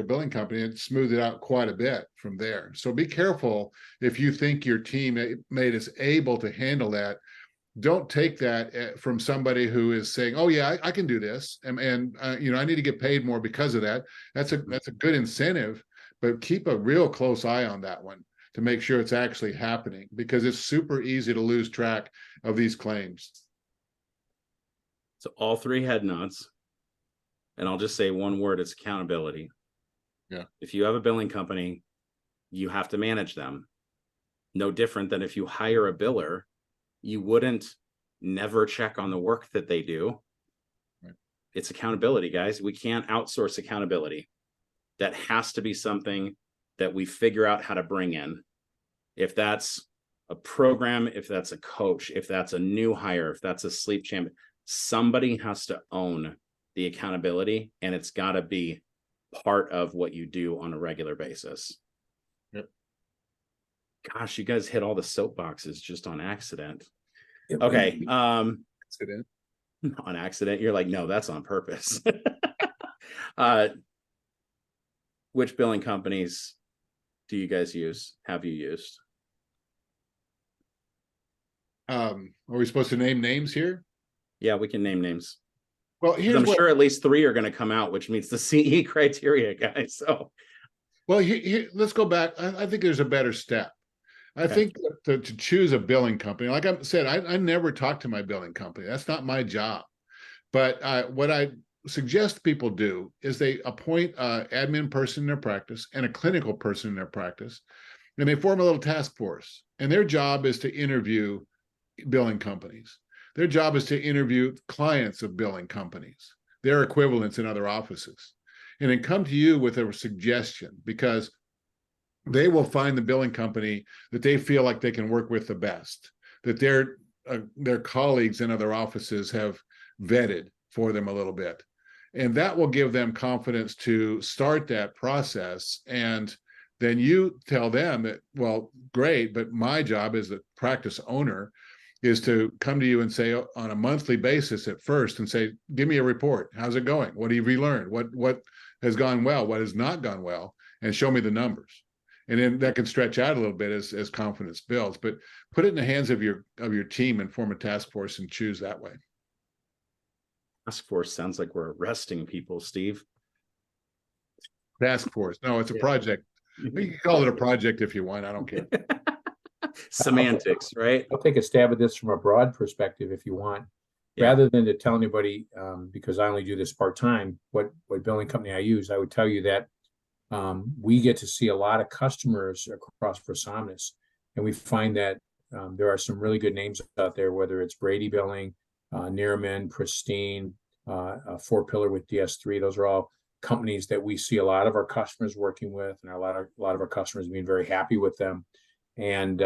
billing company and smoothed it out quite a bit from there. So be careful if you think your teammate is able to handle that. Don't take that from somebody who is saying, "Oh yeah, I can do this," and I need to get paid more because of that. That's a good incentive, but keep a real close eye on that one to make sure it's actually happening, because it's super easy to lose track of these claims. So all three head nods, and I'll just say one word: it's accountability. Yeah. If you have a billing company, you have to manage them. No different than if you hire a biller. You wouldn't never check on the work that they do. Right. It's accountability, guys. We can't outsource accountability. That has to be something that we figure out how to bring in. If that's a program, if that's a coach, if that's a new hire, if that's a sleep champion, somebody has to own the accountability, and it's got to be part of what you do on a regular basis. Yep. Gosh, you guys hit all the soapboxes just on accident. Yep. Okay. Accident. On accident. You're like, no, that's on purpose. Which billing companies do you guys use? Have you used? Are we supposed to name names here? Yeah, we can name names. Well, I'm sure at least 3 are going to come out, which meets the CE criteria, guys. So, well, let's go back. I think there's a better step. I think to choose a billing company, like I said, I never talk to my billing company. That's not my job. But what I suggest people do is they appoint an admin person in their practice and a clinical person in their practice, and they form a little task force. And their job is to interview billing companies. Their job is to interview clients of billing companies, their equivalents in other offices, and then come to you with a suggestion, because they will find the billing company that they feel like they can work with the best, that their colleagues in other offices have vetted for them a little bit. And that will give them confidence to start that process. And then you tell them that, well, great, but my job as the practice owner is to come to you and say on a monthly basis at first and say, give me a report. How's it going? What have you learned? What has gone well? What has not gone well? And show me the numbers. And then that can stretch out a little bit as confidence builds, but put it in the hands of your team and form a task force and choose that way. task force sounds like we're arresting people, Steve. Task force. No, it's a project. You can call it a project if you want. I don't care. Semantics, right? I'll take a stab at this from a broad perspective if you want. Yeah. Rather than to tell anybody, because I only do this part-time, what billing company I use, I would tell you that we get to see a lot of customers across ProSomnus, and we find that there are some really good names out there, whether it's Brady Billing, Nearman, Pristine, 4Pillar with DS3. Those are all companies that we see a lot of our customers working with, and a lot of our customers being very happy with them. And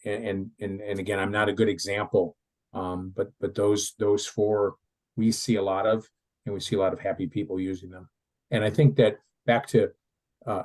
again, I'm not a good example, but those four we see a lot of, and we see a lot of happy people using them. And I think that back to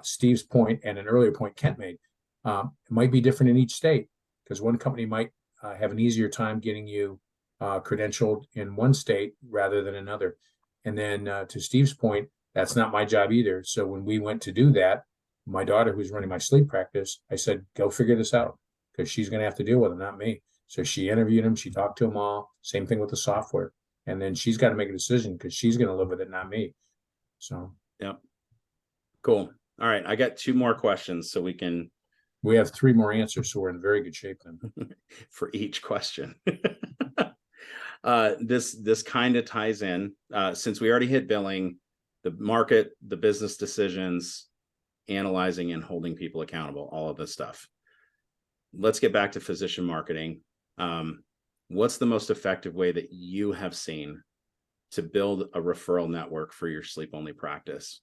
Steve's point and an earlier point Kent made, it might be different in each state, because one company might have an easier time getting you credentialed in one state rather than another. And then to Steve's point, that's not my job either. So when we went to do that, my daughter, who's running my sleep practice, I said, go figure this out, because she's going to have to deal with it, not me. So she interviewed them, she talked to them all, same thing with the software. And then she's got to make a decision because she's going to live with it, not me. So, Yep. Cool. All right. I got 2 more questions so we can, we have 3 more answers, so we're in very good shape then. for each question. This kind of ties in, since we already hit billing, the market, the business decisions, analyzing and holding people accountable, all of this stuff. Let's get back to physician marketing. What's the most effective way that you have seen to build a referral network for your sleep only practice?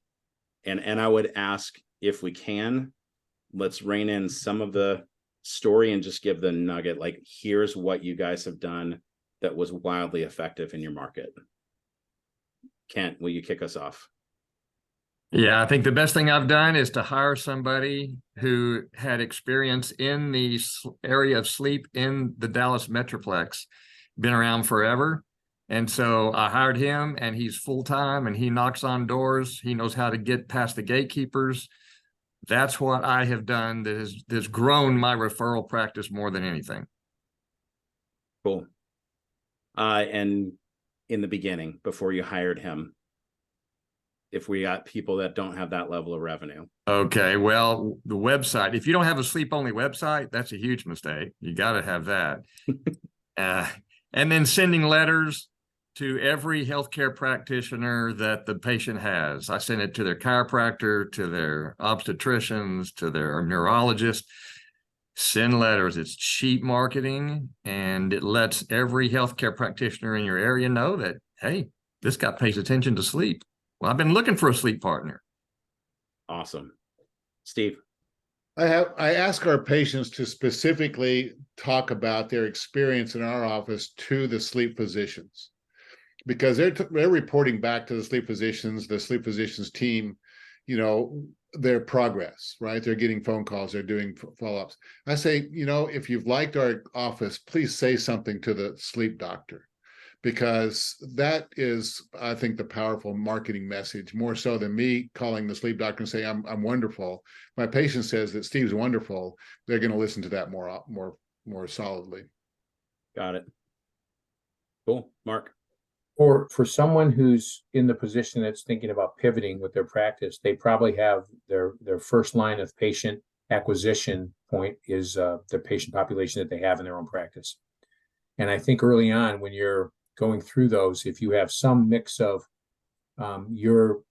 And I would ask, if we can, let's rein in some of the story and just give the nugget, like, here's what you guys have done that was wildly effective in your market. Kent, will you kick us off? Yeah, I think the best thing I've done is to hire somebody who had experience in the area of sleep in the Dallas Metroplex, been around forever. And so I hired him, and he's full-time, and he knocks on doors. He knows how to get past the gatekeepers. That's what I have done that has grown my referral practice more than anything. Cool. And in the beginning, before you hired him, if we got people that don't have that level of revenue. Okay, well, the website, if you don't have a sleep only website, that's a huge mistake. You got to have that. And then sending letters to every healthcare practitioner that the patient has. I send it to their chiropractor, to their obstetricians, to their neurologist. Send letters. It's cheap marketing, and it lets every healthcare practitioner in your area know that, hey, this guy pays attention to sleep. Well, I've been looking for a sleep partner. Awesome. Steve. I ask our patients to specifically talk about their experience in our office to the sleep physicians, because they're reporting back to the sleep physicians team, their progress, right? They're getting phone calls, they're doing follow-ups. I say, if you've liked our office, please say something to the sleep doctor, because that is, I think, the powerful marketing message, more so than me calling the sleep doctor and saying, I'm wonderful. My patient says that Steve's wonderful. They're going to listen to that more solidly. Got it. Cool. Mark. Or for someone who's in the position that's thinking about pivoting with their practice, they probably have their first line of patient acquisition point is the patient population that they have in their own practice. And I think early on, when you're going through those, if you have some mix of you're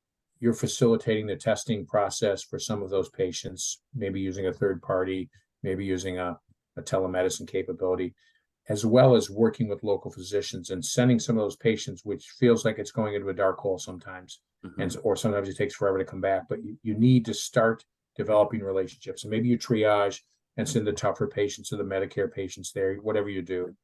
facilitating the testing process for some of those patients, maybe using a third party, maybe using a telemedicine capability, as well as working with local physicians and sending some of those patients, which feels like it's going into a dark hole sometimes, or sometimes it takes forever to come back. But you need to start developing relationships, and maybe you triage and send the tougher patients to the Medicare patients there, whatever you do.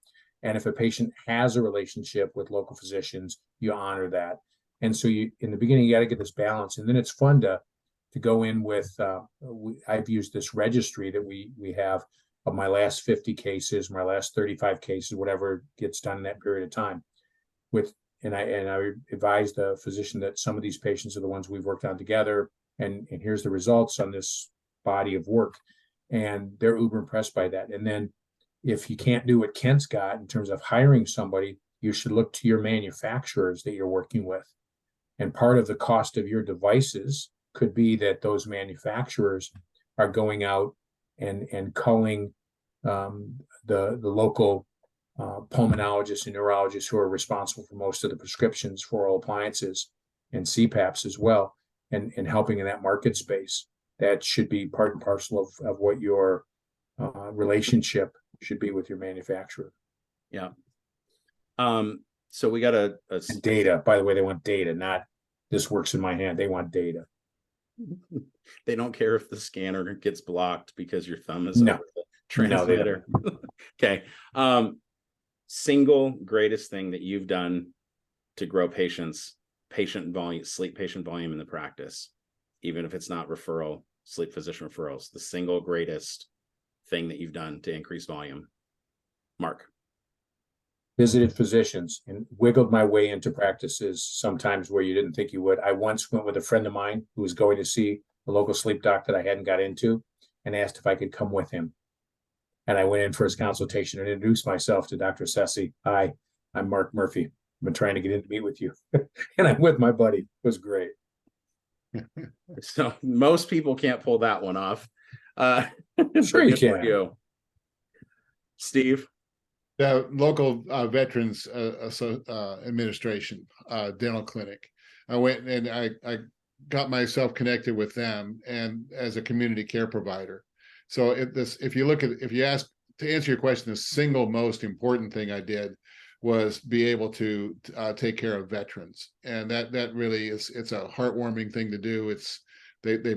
And if a patient has a relationship with local physicians, you honor that. And so in the beginning, you got to get this balance, and then it's fun to go in with. I've used this registry that we have of my last 50 cases, my last 35 cases, whatever gets done in that period of time. And I advise the physician that some of these patients are the ones we've worked on together, and here's the results on this body of work, and they're uber impressed by that. And then if you can't do what Kent's got in terms of hiring somebody, you should look to your manufacturers that you're working with. And part of the cost of your devices could be that those manufacturers are going out and culling the local pulmonologists and neurologists who are responsible for most of the prescriptions for oral appliances and CPAPs as well, and helping in that market space. That should be part and parcel of what your relationship should be with your manufacturer. Yeah. So we got a data. By the way, they want data, not this works in my hand. They want data. They don't care if the scanner gets blocked because your thumb is over the transmitter. No, okay. Single greatest thing that you've done to grow patient volume, sleep patient volume in the practice, even if it's not referral, sleep physician referrals, the single greatest thing that you've done to increase volume. Mark. Visited physicians and wiggled my way into practices sometimes where you didn't think you would. I once went with a friend of mine who was going to see a local sleep doc that I hadn't got into, and asked if I could come with him. And I went in for his consultation and introduced myself to Dr. Sessi. Hi, I'm Mark Murphy. I've been trying to get in to meet with you. And I'm with my buddy. It was great. So most people can't pull that one off. Sure you good for can. you. Steve. The local Veterans Administration dental clinic. I went and I got myself connected with them and as a community care provider. So if you ask to answer your question, the single most important thing I did was be able to take care of veterans, and that really it's a heartwarming thing to do. It's they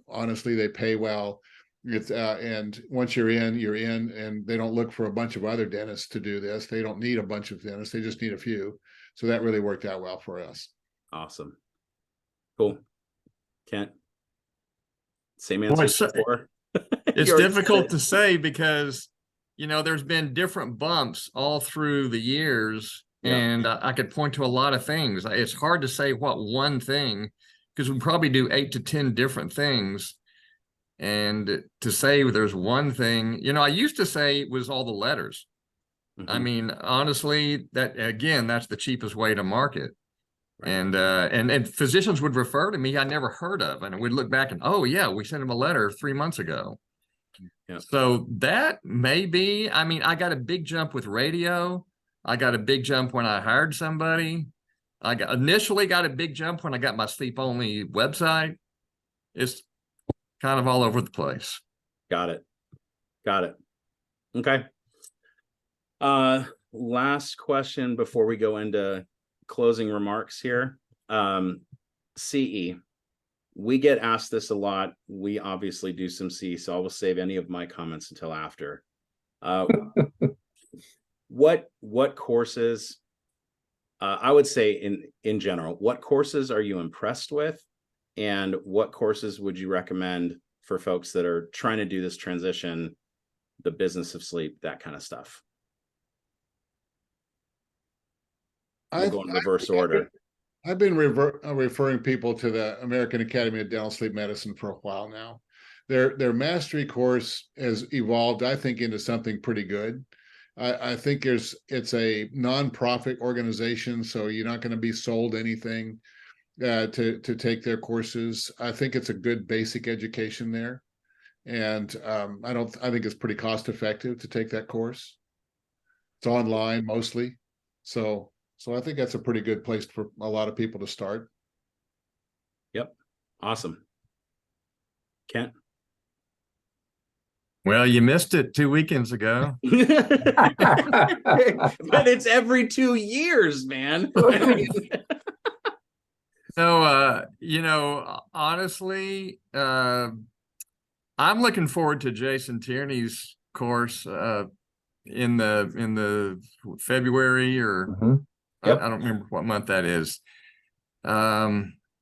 honestly they pay well. It's and once you're in, and they don't look for a bunch of other dentists to do this. They don't need a bunch of dentists. They just need a few. So that really worked out well for us. Awesome. Cool. Kent. Same Boy, answer before. it's You already difficult said to say because, you know, there's been different bumps all through the years, Yeah. and I could point to a lot of things. It's hard to say what one thing, because we probably do 8 to 10 different things. And to say there's one thing, you know, I used to say it was all the letters. I Mhm. mean, honestly, that again, that's the cheapest way to market. And physicians would refer to me I never heard of, and we'd look back and, oh yeah, we sent him a letter 3 months ago. Yeah. So that may be, I mean, I got a big jump with radio. I got a big jump when I hired somebody. Initially got a big jump when I got my sleep only website. It's kind of all over the place. Got it. Okay. Last question before we go into closing remarks here. CE. We get asked this a lot. We obviously do some CE, so I will save any of my comments until after. What courses, I would say in general, what courses are you impressed with? And what courses would you recommend for folks that are trying to do this transition, the business of sleep, that kind of stuff? We'll go in reverse order. I've been referring people to the American Academy of Dental Sleep Medicine for a while now. Their mastery course has evolved, I think, into something pretty good. I think it's a nonprofit organization, so you're not going to be sold anything to take their courses. I think it's a good basic education there, and I think it's pretty cost effective to take that course. It's online mostly, so I think that's a pretty good place for a lot of people to start. Yep. Awesome. Kent. Well, you missed it 2 weekends ago. But it's every 2 years, man. So, you know, honestly, I'm looking forward to Jason Tierney's course in the February or Yep. I don't remember what month that is.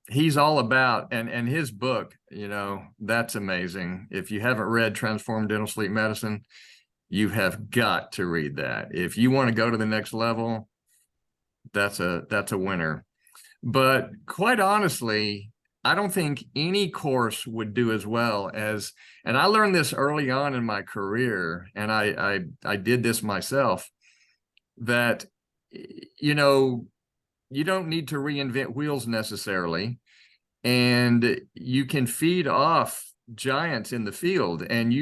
He's all about, and his book, you know, that's amazing. If you haven't read Transform Dental Sleep Medicine, you have got to read that. If you want to go to the next level, that's a winner. But quite honestly, I don't think any course would do as well as, and I learned this early on in my career, and I did this myself, that, you know, you don't need to reinvent wheels necessarily, and you can feed off giants in the field, and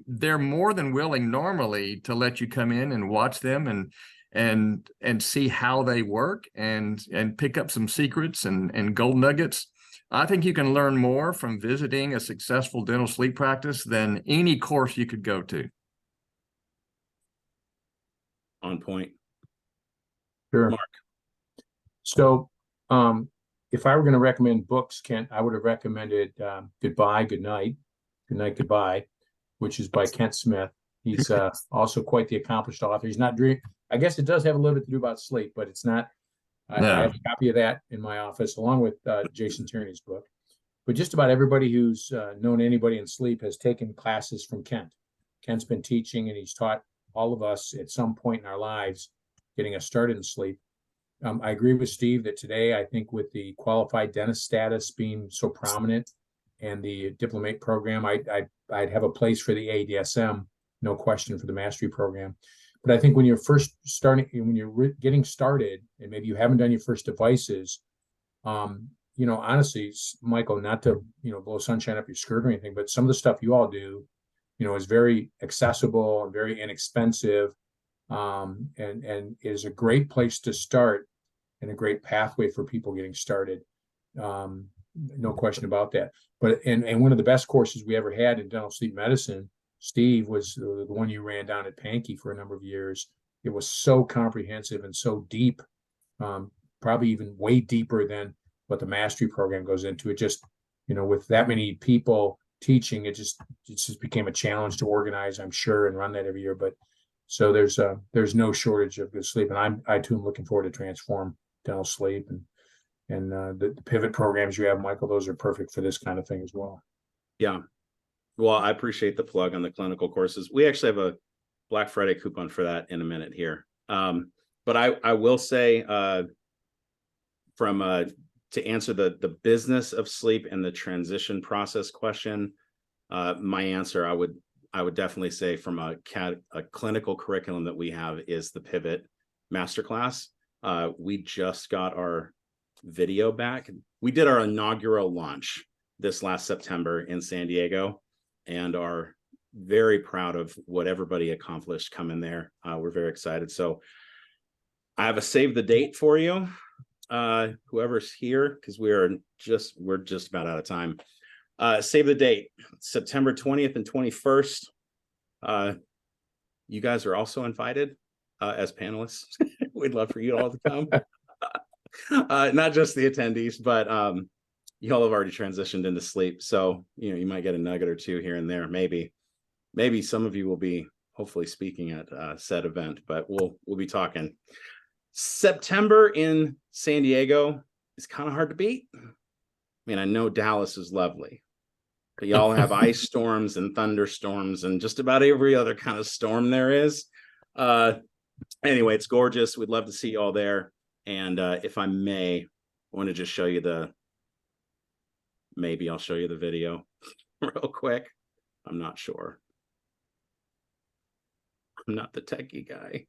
they're more than willing normally to let you come in and watch them and see how they work and pick up some secrets and gold nuggets. I think you can learn more from visiting a successful dental sleep practice than any course you could go to. On point. Sure. Mark. So, if I were going to recommend books, Kent, I would have recommended Goodbye, Good Night, Goodbye, which is by Kent Smith. He's also quite the accomplished author. He's not dream. I guess it does have a little bit to do about sleep, but it's not. I have a copy of that in my office, along with Jason Tierney's book. But just about everybody who's known anybody in sleep has taken classes from Kent. Kent's been teaching, and he's taught all of us at some point in our lives, getting us started in sleep. I agree with Steve that today, I think with the qualified dentist status being so prominent and the diplomate program, I'd have a place for the ADSM no question, for the mastery program. But I think when you're first starting, when you're getting started, and maybe you haven't done your first devices, honestly, Michael, not to, blow sunshine up your skirt or anything, but some of the stuff you all do, is very accessible and very inexpensive, and is a great place to start and a great pathway for people getting started. No question about that. But and one of the best courses we ever had in dental sleep medicine, Steve, was the one you ran down at Pankey for a number of years. It was so comprehensive and so deep, probably even way deeper than what the mastery program goes into. It just, with that many people teaching, it just became a challenge to organize, I'm sure, and run that every year. But so there's no shortage of good sleep, and I too am looking forward to Transform Dental Sleep, and the pivot programs you have, Michael. Those are perfect for this kind of thing as well. Yeah. Well, I appreciate the plug on the clinical courses. We actually have a Black Friday coupon for that in a minute here. But I will say, to answer the business of sleep and the transition process question, my answer, I would definitely say, from a clinical curriculum that we have, is the Pivot Masterclass. We just got our video back. We did our inaugural launch this last September in San Diego, and are very proud of what everybody accomplished coming there. We're very excited. So I have a save the date for you, whoever's here, because we're just about out of time. Save the date, September 20th and 21st. You guys are also invited as panelists. We'd love for you all to come. Not just the attendees, but you all have already transitioned into sleep, so you might get a nugget or two here and there. Maybe some of you will be hopefully speaking at said event, but we'll be talking. September in San Diego is kind of hard to beat. I mean, I know Dallas is lovely, but y'all have ice storms and thunderstorms and just about every other kind of storm there is. Anyway, it's gorgeous. We'd love to see you all there. And if I may, I want to just show you maybe I'll show you the video real quick. I'm not sure. I'm not the techie guy.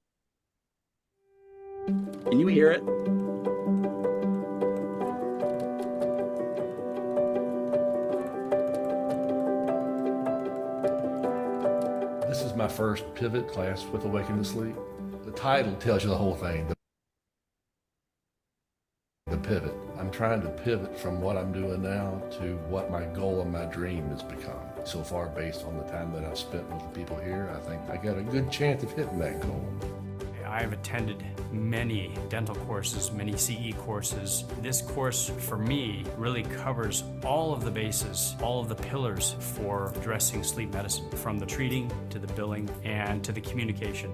Can you hear it? This is my first pivot class with Awaken to Sleep. The title tells you the whole thing. The pivot. I'm trying to pivot from what I'm doing now to what my goal and my dream has become. So far, based on the time that I've spent with the people here, I think I got a good chance of hitting that goal. I've attended many dental courses, many CE courses. This course, for me, really covers all of the bases, all of the pillars for addressing sleep medicine, from the treating to the billing and to the communication.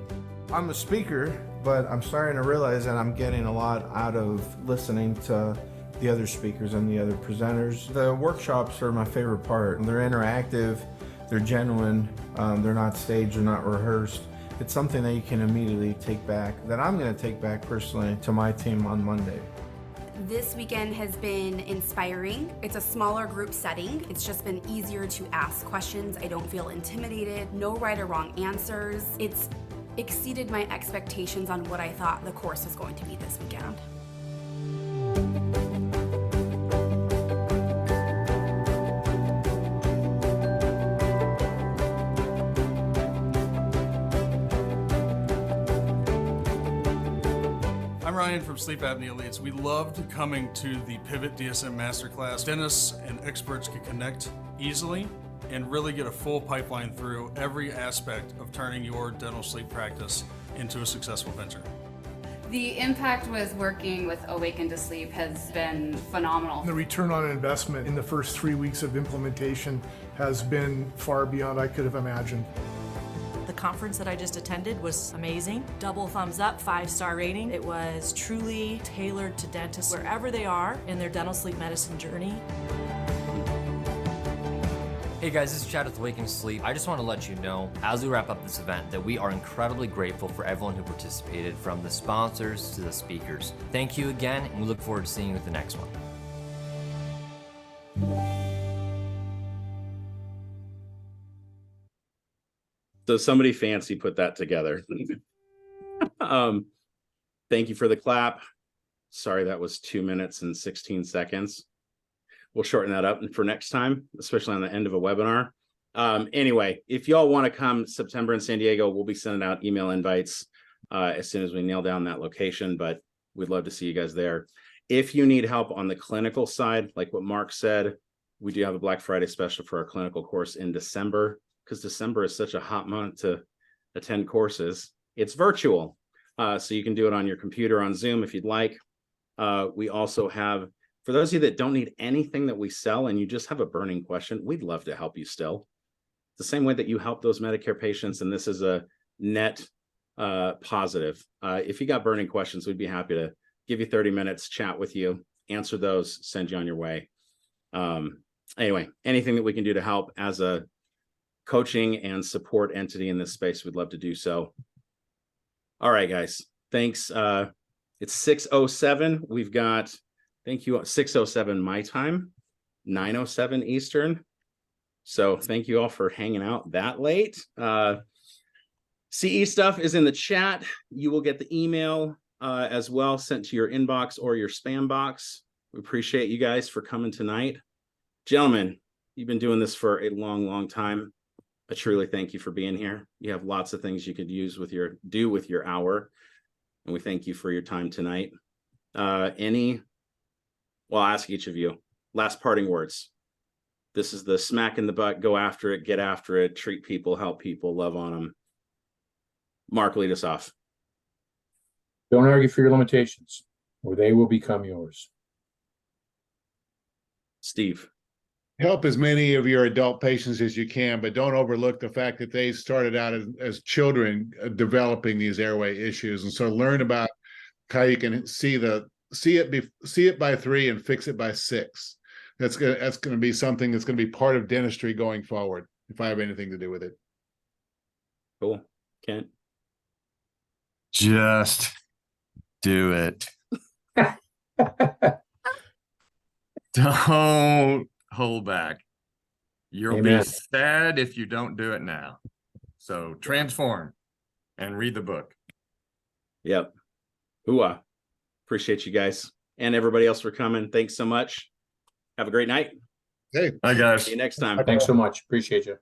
I'm a speaker, but I'm starting to realize that I'm getting a lot out of listening to the other speakers and the other presenters. The workshops are my favorite part. They're interactive, they're genuine, they're not staged, they're not rehearsed. It's something that you can immediately take back, that I'm going to take back personally to my team on Monday. This weekend has been inspiring. It's a smaller group setting. It's just been easier to ask questions. I don't feel intimidated. No right or wrong answers. It's exceeded my expectations on what I thought the course was going to be this weekend. I'm Ryan from Sleep Apnea Leads. We loved coming to the Pivot DSM Masterclass. Dentists and experts can connect easily and really get a full pipeline through every aspect of turning your dental sleep practice into a successful venture. The impact with working with Awaken to Sleep has been phenomenal. The return on investment in the first 3 weeks of implementation has been far beyond I could have imagined. The conference that I just attended was amazing. Double thumbs up, 5-star rating. It was truly tailored to dentists wherever they are in their dental sleep medicine journey. Hey guys, this is Chad with Awaken to Sleep. I just want to let you know, as we wrap up this event, that we are incredibly grateful for everyone who participated, from the sponsors to the speakers. Thank you again, and we look forward to seeing you at the next one. So somebody fancy put that together. Thank you for the clap. Sorry, that was 2 minutes and 16 seconds. We'll shorten that up for next time, especially on the end of a webinar. Anyway, if y'all want to come September in San Diego, we'll be sending out email invites as soon as we nail down that location, but we'd love to see you guys there. If you need help on the clinical side, like what Mark said, we do have a Black Friday special for our clinical course in December, because December is such a hot month to attend courses. It's virtual, so you can do it on your computer on Zoom if you'd like. We also have, for those of you that don't need anything that we sell and you just have a burning question, we'd love to help you still. The same way that you help those Medicare patients, and this is a net positive. If you got burning questions, we'd be happy to give you 30 minutes, chat with you, answer those, send you on your way. Anyway, anything that we can do to help as a coaching and support entity in this space, we'd love to do so. All right, guys, thanks. It's 6:07. We've got, thank you, 6:07 my time, 9:07 Eastern. So thank you all for hanging out that late. CE stuff is in the chat. You will get the email as well sent to your inbox or your spam box. We appreciate you guys for coming tonight. Gentlemen, you've been doing this for a long, long time. I truly thank you for being here. You have lots of things you could do with your hour. And we thank you for your time tonight. Well, I'll ask each of you, last parting words. This is the smack in the butt, go after it, get after it, treat people, help people, love on them. Mark, lead us off. Don't argue for your limitations, or they will become yours. Steve. Help as many of your adult patients as you can, but don't overlook the fact that they started out as children developing these airway issues. And so learn about how you can see it by 3 and fix it by 6. That's gonna be something that's gonna be part of dentistry going forward, if I have anything to do with it. Cool. Kent. Just do it. Don't hold back. You'll Amen. be sad if you don't do it now. So transform and read the book. Yep. Hooah. Appreciate you guys and everybody else for coming. Thanks so much. Have a great night. Hey. Bye, guys. See you next time. Thanks so much. Appreciate you.